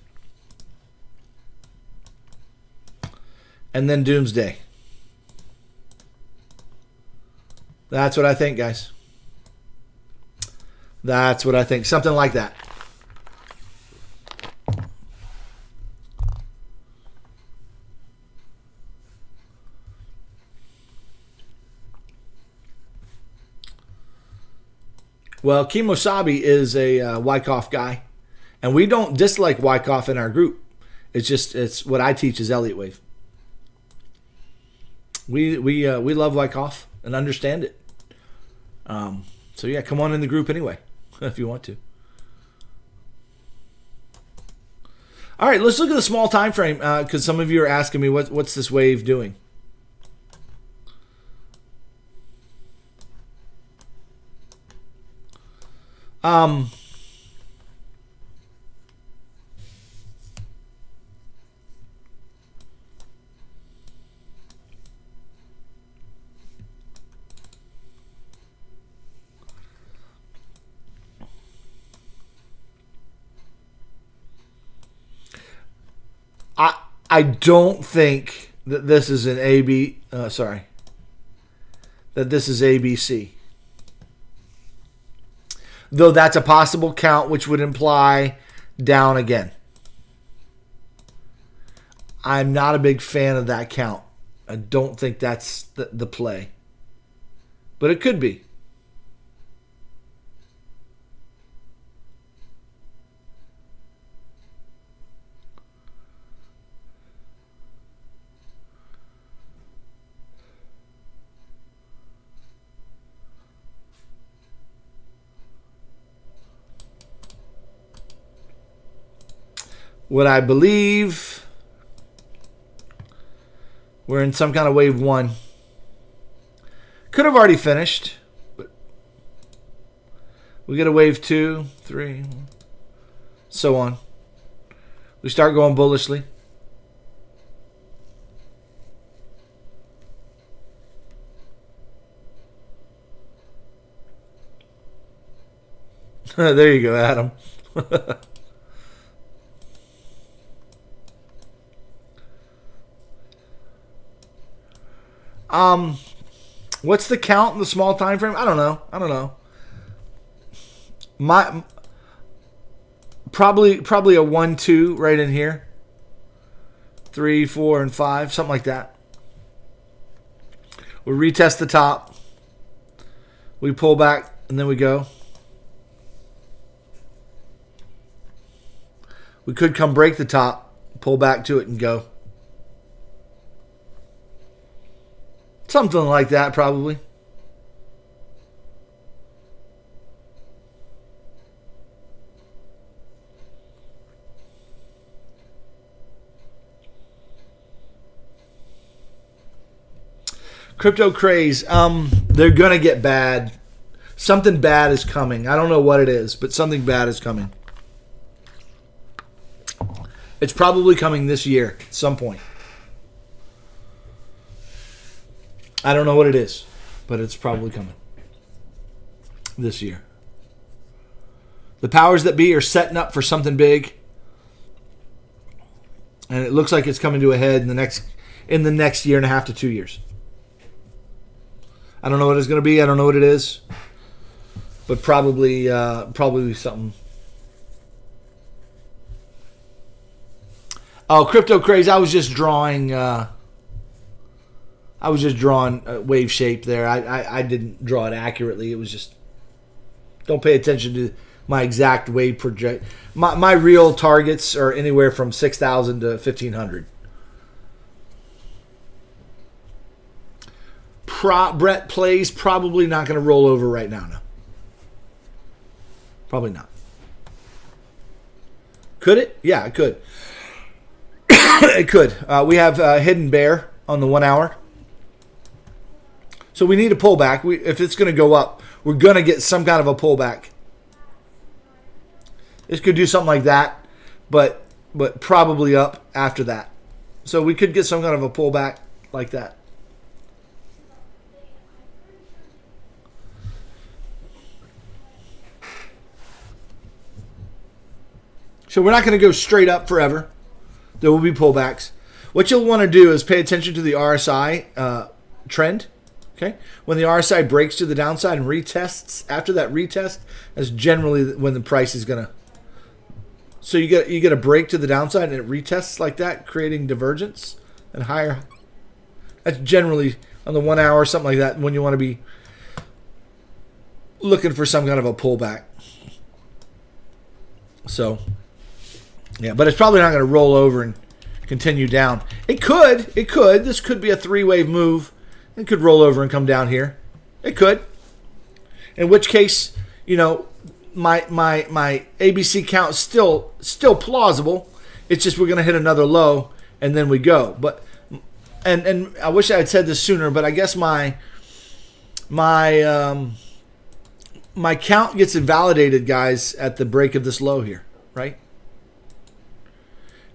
And then doomsday. That's what I think, guys. That's what I think. Something like that. Well, Kimosabi is a Wyckoff guy, and we don't dislike Wyckoff in our group. It's what I teach is Elliott Wave. We love Wyckoff and understand it. So yeah, come on in the group anyway if you want to. All right, let's look at the small time frame because some of you are asking me what's this wave doing. I don't think that this is an that this is ABC. Though that's a possible count, which would imply down again. I'm not a big fan of that count. I don't think that's the play. But it could be. What I believe, we're in some kind of wave 1. Could have already finished, but we get a wave 2, 3, so on. We start going bullishly. There you go, Adam. What's the count in the small time frame? I don't know. Probably a 1-2 right in here. 3, 4, and 5, something like that. We retest the top. We pull back and then we go. We could come break the top, pull back to it and go. Something like that, probably. Crypto craze. They're going to get bad Something bad is coming. I don't know what it is, but something bad is coming. It's probably coming this year at some point. I don't know what it is, but it's probably coming this year. The powers that be are setting up for something big, and it looks like it's coming to a head in the next year and a half to 2 years. I don't know what it's going to be. I don't know what it is, but probably something. Oh, crypto craze! I was just drawing. Wave shape there. I didn't draw it accurately. It was just, don't pay attention to my exact wave project. My real targets are anywhere from 6,000 to 1,500. Brett plays probably not going to roll over right now. No. Probably not. Could it? Yeah, it could. It could. We have hidden bear on the 1 hour. So we need a pullback. If it's going to go up, we're going to get some kind of a pullback. This could do something like that, but probably up after that. So we could get some kind of a pullback like that. So we're not going to go straight up forever. There will be pullbacks. What you'll want to do is pay attention to the RSI trend. Okay, when the RSI breaks to the downside and retests, after that retest, that's generally when the price is gonna. So you get a break to the downside and it retests like that, creating divergence and higher. That's generally on the 1 hour, something like that, when you want to be looking for some kind of a pullback. So, yeah, but it's probably not going to roll over and continue down. It could. This could be a three-wave move. It could roll over and come down here. It could. In which case, my ABC count is still plausible. It's just we're going to hit another low and then we go. But and I wish I had said this sooner, but I guess my count gets invalidated, guys, at the break of this low here, right?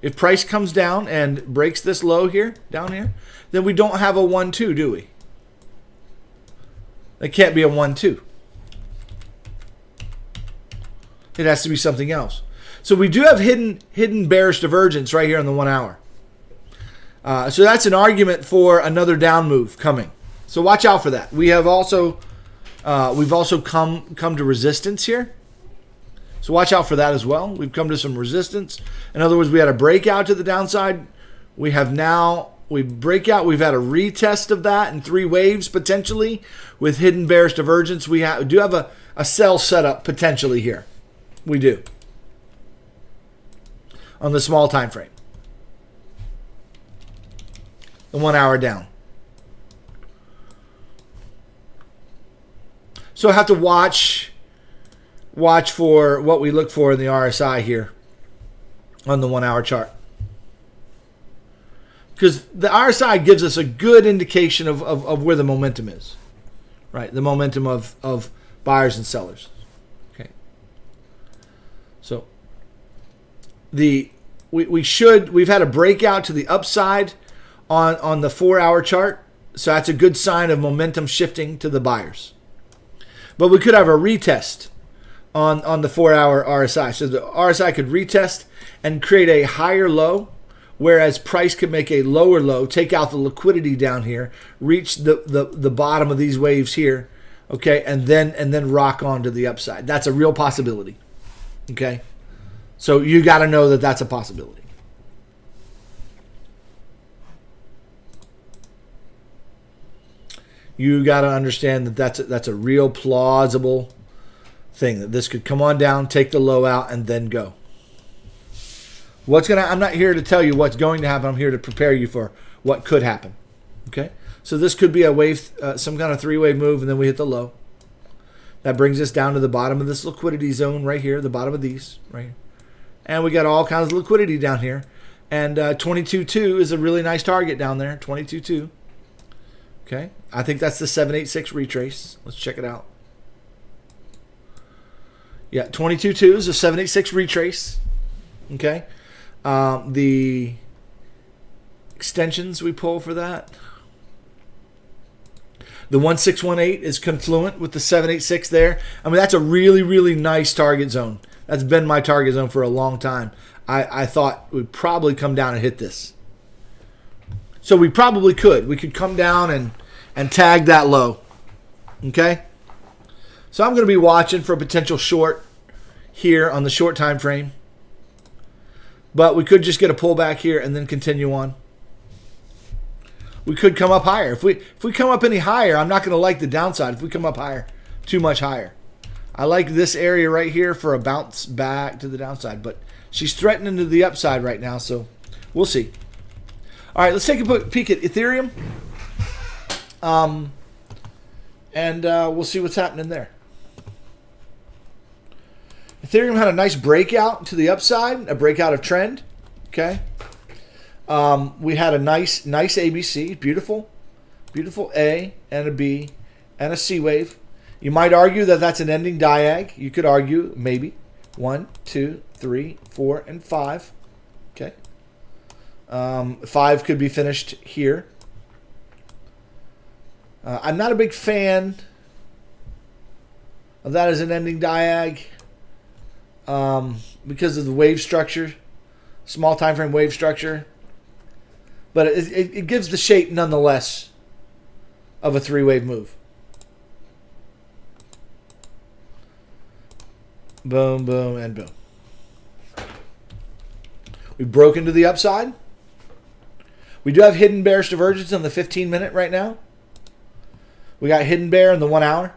If price comes down and breaks this low here, down here, then we don't have a 1-2, do we? It can't be a 1-2. It has to be something else. So we do have hidden bearish divergence right here on the 1 hour. So that's an argument for another down move coming. So watch out for that. We have also we've also come to resistance here. So watch out for that as well. We've come to some resistance. In other words, we had a breakout to the downside. We break out. We've had a retest of that in 3 waves potentially with hidden bearish divergence. We do have a sell setup potentially here. We do on the small time frame. The 1 hour down. So I have to watch for what we look for in the RSI here on the 1 hour chart. Because the RSI gives us a good indication of where the momentum is. Right? The momentum of buyers and sellers. Okay. So we've had a breakout to the upside on the 4 hour chart. So that's a good sign of momentum shifting to the buyers. But we could have a retest on the 4 hour RSI. So the RSI could retest and create a higher low, whereas price could make a lower low, take out the liquidity down here, reach the bottom of these waves here, okay, and then rock on to the upside. That's a real possibility. Okay? So you got to know that that's a possibility. You got to understand that that's a real plausible thing, that this could come on down, take the low out, and then go. I'm not here to tell you what's going to happen. I'm here to prepare you for what could happen. Okay? So this could be a wave, some kind of 3-wave move, and then we hit the low. That brings us down to the bottom of this liquidity zone right here, the bottom of these, right here. And we got all kinds of liquidity down here. And 22.2 is a really nice target down there, 22.2. Okay? I think that's the 786 retrace. Let's check it out. Yeah, 22.2 is a 786 retrace. Okay. The extensions we pull for that. The 1618 is confluent with the 786 there. I mean, that's a really, really nice target zone. That's been my target zone for a long time. I thought we'd probably come down and hit this. So we probably could. We could come down and tag that low. Okay? So I'm going to be watching for a potential short here on the short time frame. But we could just get a pullback here and then continue on. We could come up higher. If we come up any higher, I'm not going to like the downside if we come up higher, too much higher. I like this area right here for a bounce back to the downside, but she's threatening to the upside right now, so we'll see. All right, let's take a peek at Ethereum, and we'll see what's happening there. Ethereum had a nice breakout to the upside, a breakout of trend. Okay. We had a nice ABC, beautiful A and a B and a C wave. You might argue that that's an ending diag. You could argue maybe 1, 2, 3, 4, and 5. Okay. 5 could be finished here. I'm not a big fan of that as an ending diag because of the wave structure, small time frame wave structure. But it gives the shape, nonetheless, of a three-wave move. Boom, boom, and boom. We broke into the upside. We do have hidden bearish divergence on the 15-minute right now. We got hidden bear in the 1 hour.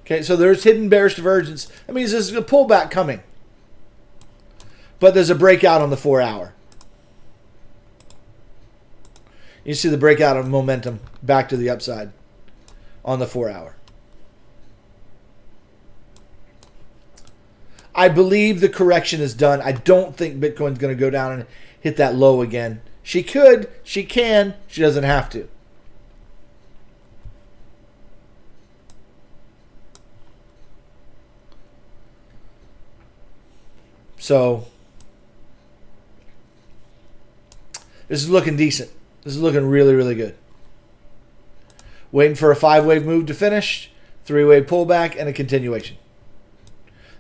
Okay, so there's hidden bearish divergence. That means there's a pullback coming. But there's a breakout on the 4 hour. You see the breakout of momentum back to the upside on the 4 hour. I believe the correction is done. I don't think Bitcoin's going to go down and hit that low again. She could, she can, she doesn't have to. So this is looking decent. This is looking really, really good. Waiting for a 5-wave move to finish, 3-wave pullback, and a continuation.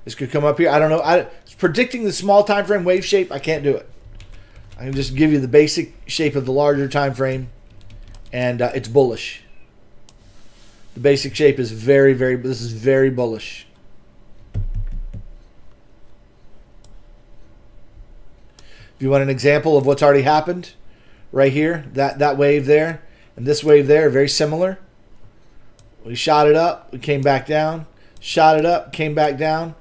This could come up here. I don't know. Predicting the small time frame wave shape, I can't do it. I can just give you the basic shape of the larger time frame, and it's bullish. The basic shape is very, very. This is very bullish. If you want an example of what's already happened, right here, that wave there and this wave there are very similar. We shot it up, we came back down, shot it up, came back down,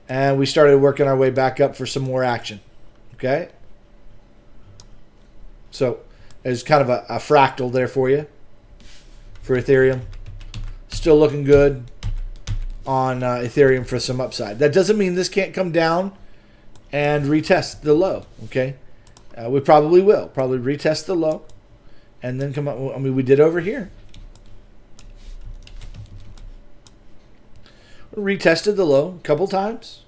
and we started working our way back up for some more action. Okay? So there's kind of a fractal there for you, for Ethereum. Still looking good on Ethereum for some upside. That doesn't mean this can't come down and retest the low, okay? We probably will. Probably retest the low and then come up. I mean, we did over here. We retested the low a couple times.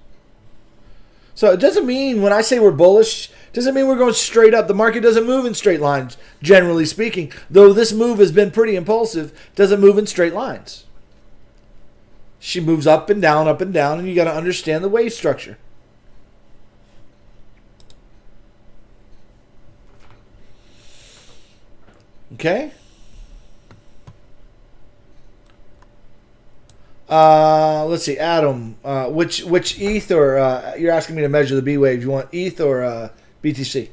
So it doesn't mean, when I say we're bullish, doesn't mean we're going straight up. The market doesn't move in straight lines, generally speaking. Though this move has been pretty impulsive, doesn't move in straight lines. She moves up and down, and you got to understand the wave structure. Okay. Let's see, Adam. Which ETH or you're asking me to measure the B wave? You want ETH or BTC?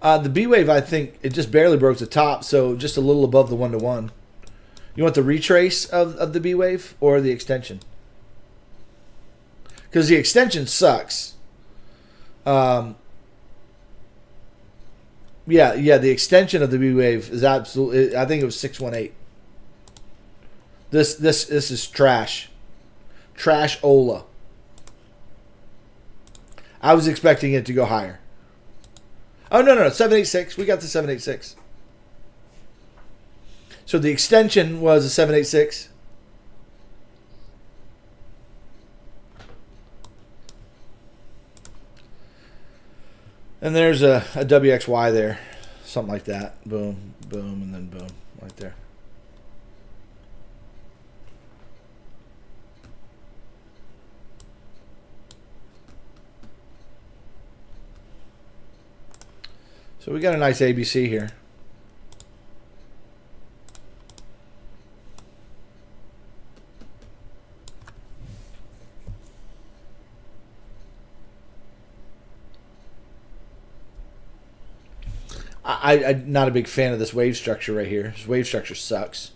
The B wave, I think it just barely broke the top, so just a little above the 1-to-1. You want the retrace of the B wave or the extension? Because the extension sucks. Yeah, the extension of the B wave is absolutely. I think it was 618. This is trash. Trash Ola. I was expecting it to go higher. Oh, no, 786. We got the 786. So the extension was a 786. And there's a WXY there. Something like that. Boom, boom, and then boom. Right there. So we got a nice ABC here. I'm not a big fan of this wave structure right here. This wave structure sucks.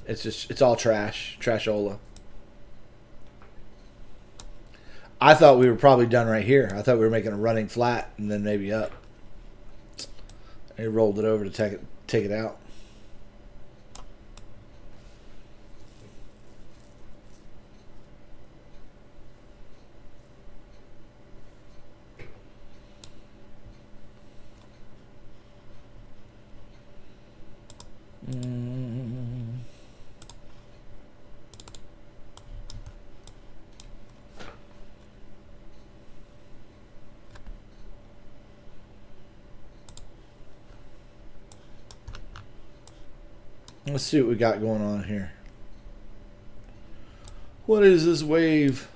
It's all trash. Trashola. I thought we were probably done right here. I thought we were making a running flat and then maybe up. It rolled it over to take it out. Let's see what we got going on here. What is this wave?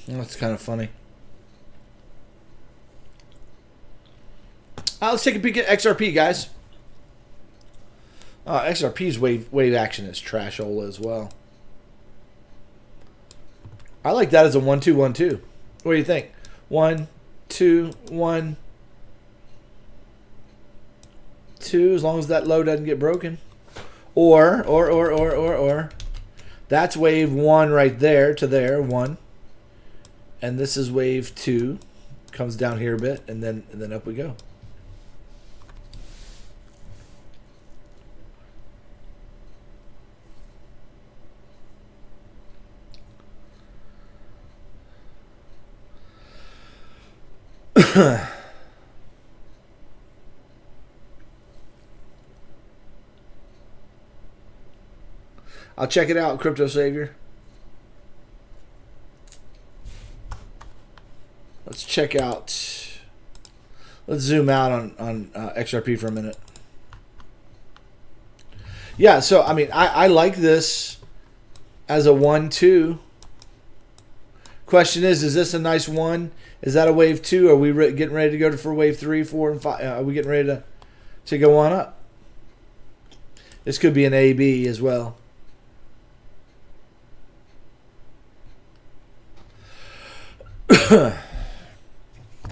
That's kind of funny. Let's take a peek at XRP, guys. XRP's wave action is trashola as well. I like that as a 1-2-1-2. What do you think? 1, 2, 1, 2. As long as that low doesn't get broken. Or. That's wave 1 right there to there. 1. And this is wave 2. Comes down here a bit, and then up we go. I'll check it out, Crypto Savior. Let's check out. Let's zoom out on XRP for a minute. Yeah, so I mean, I like this as a 1-2. Question is this a nice 1? Is that a wave 2? Are we getting ready to go for wave 3, 4, and 5? Are we getting ready to go on up? This could be an AB as well.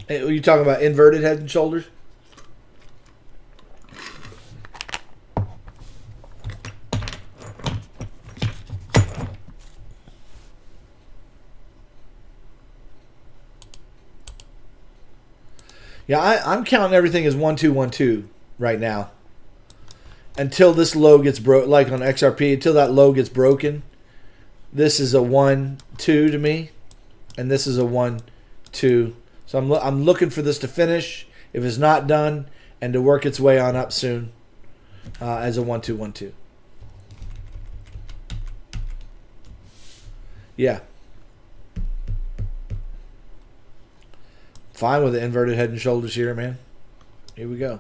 Are you talking about inverted head and shoulders? Yeah, I'm counting everything as 1-2-1-2 right now. Until this low gets broke, like on XRP, until that low gets broken, this is a 1-2 to me, and this is a 1-2. So I'm looking for this to finish, if it's not done, and to work its way on up soon as a 1-2-1-2. Yeah. Fine with the inverted head and shoulders here, man. Here we go.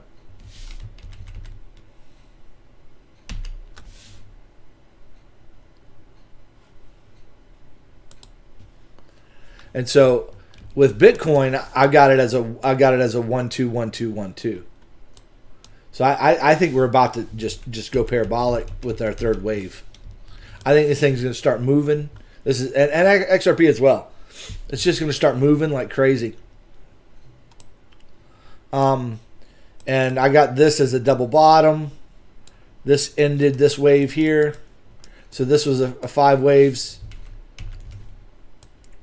And so with Bitcoin, I got it as a 1-2-1-2-1-2. So I think we're about to just go parabolic with our third wave. I think this thing's going to start moving. This is and XRP as well. It's just going to start moving like crazy. And I got this as a double bottom. This ended this wave here. So this was a 5 waves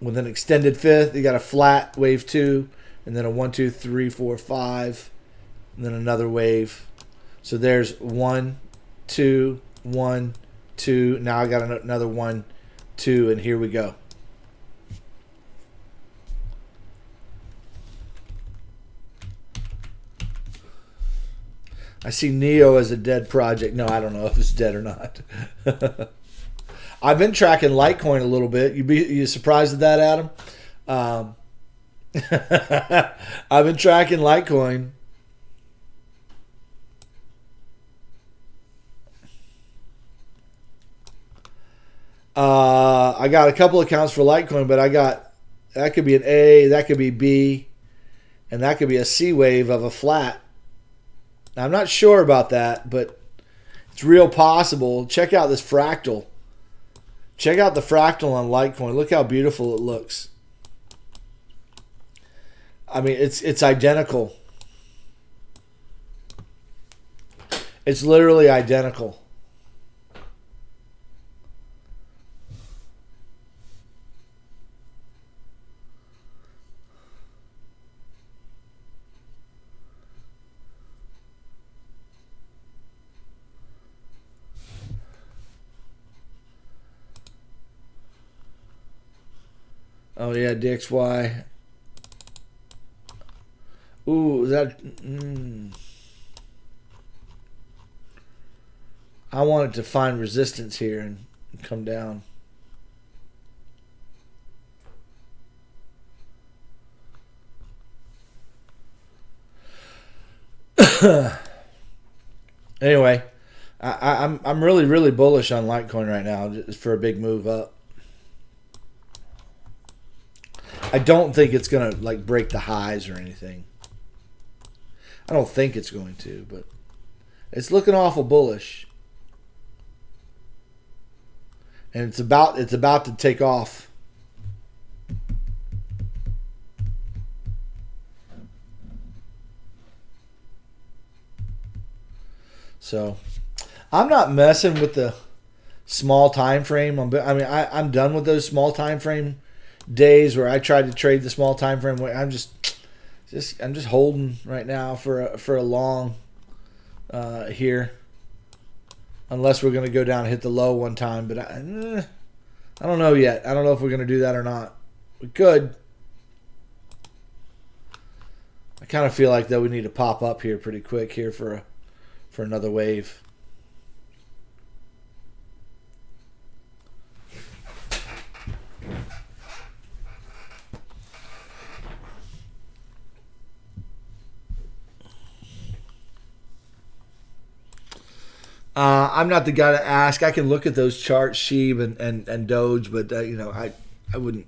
with an extended fifth. You got a flat wave 2, and then a 1, 2, 3, 4, 5, and then another wave. So there's 1, 2, 1, 2. Now I got another 1, 2, and here we go. I see Neo as a dead project. No, I don't know if it's dead or not. I've been tracking Litecoin a little bit. You surprised at that, Adam? I've been tracking Litecoin. I got a couple accounts for Litecoin, but that could be an A, that could be B, and that could be a C wave of a flat. Now, I'm not sure about that, but it's real possible. Check out this fractal. Check out the fractal on Litecoin. Look how beautiful it looks. I mean, it's identical. It's literally identical. Oh yeah, DXY. Ooh, that. I wanted to find resistance here and come down. Anyway, I'm really bullish on Litecoin right now, just for a big move up. I don't think it's gonna like break the highs or anything. I don't think it's going to, but it's looking awful bullish, and it's about to take off. So I'm not messing with the small time frame. I'm done with those small time frame days where I tried to trade the small time frame. I'm just holding right now for a long here, unless we're going to go down and hit the low one time. But I don't know yet. I don't know if we're going to do that or not. We could. I kind of feel like though we need to pop up here pretty quick here for another wave. I'm not the guy to ask. I can look at those charts, SHIB and Doge, but I wouldn't.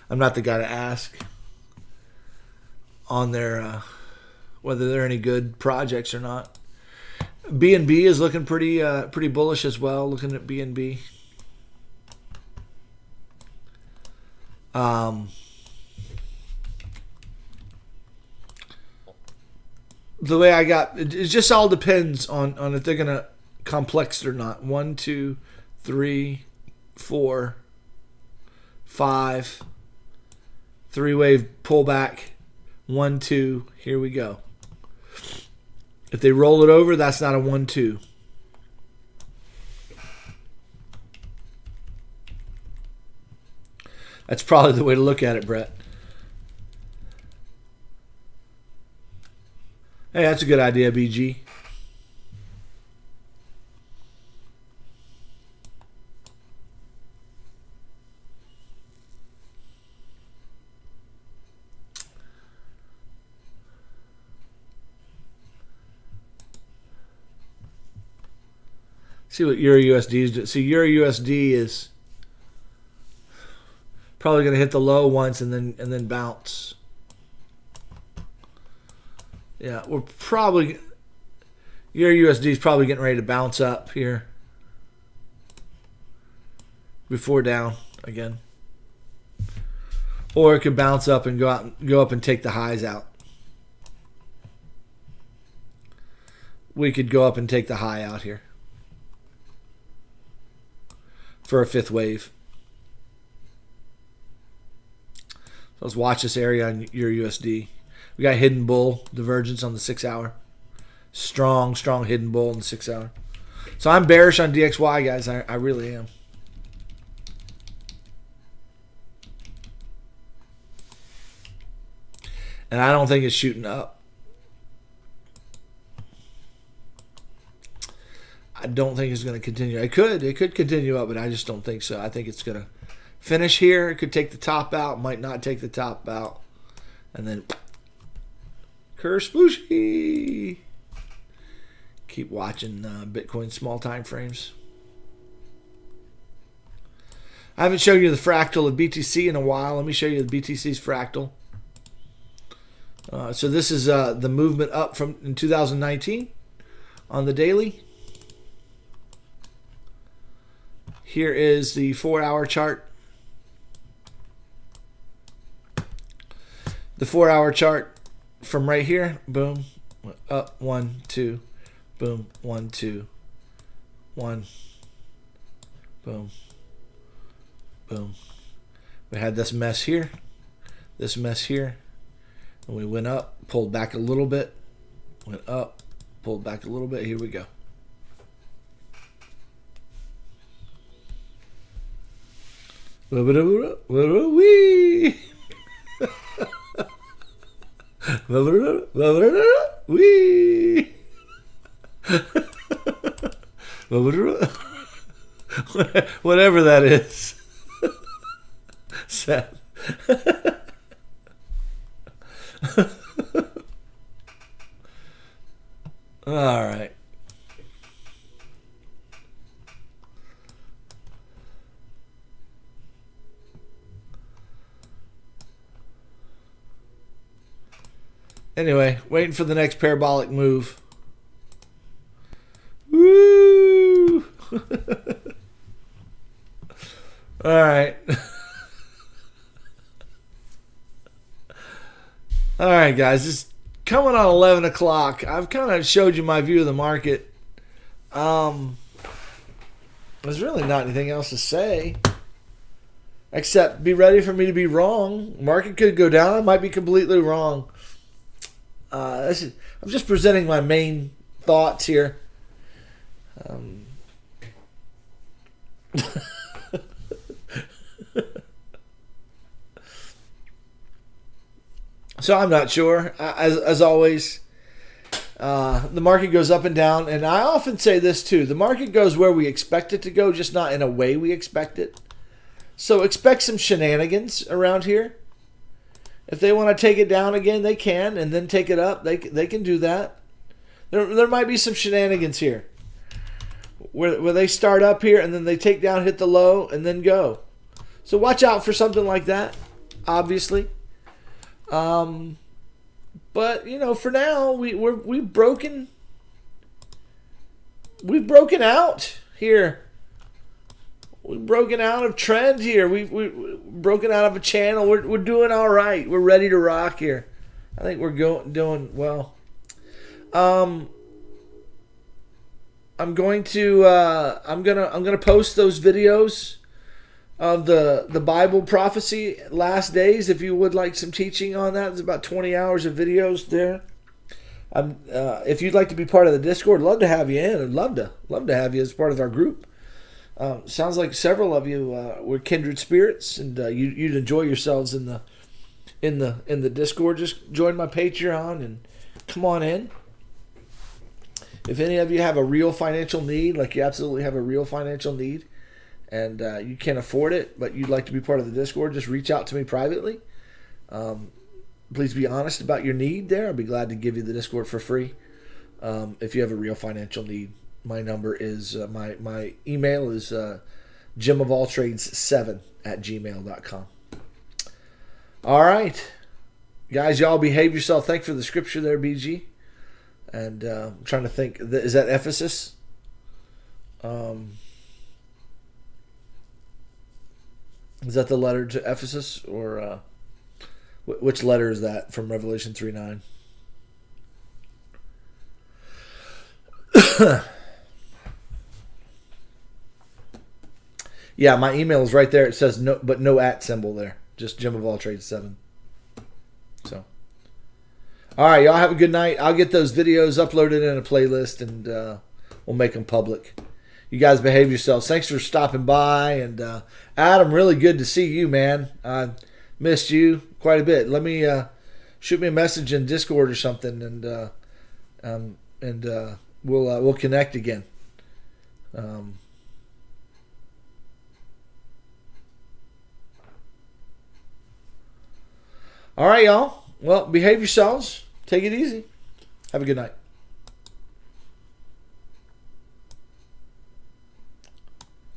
I'm not the guy to ask on their whether they're any good projects or not. BNB is looking pretty bullish as well. Looking at BNB. The way I got it just all depends on if they're gonna complex it or not. 1, 2, 3, 4, 5. 3-wave pullback. 1, 2. Here we go. If they roll it over, that's not a 1, 2. That's probably the way to look at it, Brett. Hey, that's a good idea, BG. See what Euro USD is doing. See, Euro USD is probably going to hit the low once and then bounce. Yeah, we're probably Euro USD is probably getting ready to bounce up here. before down again. Or it could bounce up and go up and take the highs out. We could go up and take the high out here for a fifth wave. So let's watch this area on your USD. We got hidden bull divergence on the 6 hour. Strong hidden bull in the 6 hour. So I'm bearish on DXY, guys. I really am. And I don't think it's shooting up. I don't think it's going to continue. It could continue up, but I just don't think so. I think it's going to finish here. It could take the top out. Might not take the top out. And then curse splooshy. Keep watching Bitcoin small time frames. I haven't shown you the fractal of BTC in a while. Let me show you the BTC's fractal. So this is the movement up from in 2019 on the daily. Here is the 4 hour chart. The 4 hour chart from right here, boom, up 1, 2, boom, 1, 2, 1, boom, boom. We had this mess here, and we went up, pulled back a little bit, went up, pulled back a little bit. Here we go. Wee. Wee. Whatever that is. Sad. All right. Anyway, waiting for the next parabolic move. Woo! All right. All right, guys. It's coming on 11 o'clock. I've kind of showed you my view of the market. There's really not anything else to say. Except be ready for me to be wrong. Market could go down. I might be completely wrong. I'm just presenting my main thoughts here. So I'm not sure. As always, the market goes up and down. And I often say this too. The market goes where we expect it to go, just not in a way we expect it. So expect some shenanigans around here. If they want to take it down again, they can, and then take it up. They can do that. There might be some shenanigans here, where they start up here and then they take down, hit the low, and then go. So watch out for something like that. Obviously, but you know, for now we've broken out here. We've broken out of trend here. We've broken out of a channel. We're doing all right. We're ready to rock here. I think we're doing well. I'm gonna post those videos of the Bible prophecy last days. If you would like some teaching on that, there's about 20 hours of videos there. If you'd like to be part of the Discord, I'd love to have you in. I'd love to have you as part of our group. Sounds like several of you were kindred spirits, and you'd enjoy yourselves in the Discord. Just join my Patreon and come on in. If any of you have a real financial need, like you absolutely have a real financial need, and you can't afford it, but you'd like to be part of the Discord, just reach out to me privately. Please be honest about your need there. I'll be glad to give you the Discord for free if you have a real financial need. My number is, my email is jimofalltrades7@gmail.com. All right. Guys, y'all behave yourself. Thanks for the scripture there, BG. And I'm trying to think. Is that Ephesus? Is that the letter to Ephesus, or which letter is that from Revelation 3:9? Yeah, my email is right there. It says no, but no @ symbol there. Just Jim of All Trades 7. So, all right, y'all have a good night. I'll get those videos uploaded in a playlist, and we'll make them public. You guys behave yourselves. Thanks for stopping by, and Adam, really good to see you, man. I missed you quite a bit. Let me shoot me a message in Discord or something, and we'll connect again. All right, y'all. Well, behave yourselves. Take it easy. Have a good night.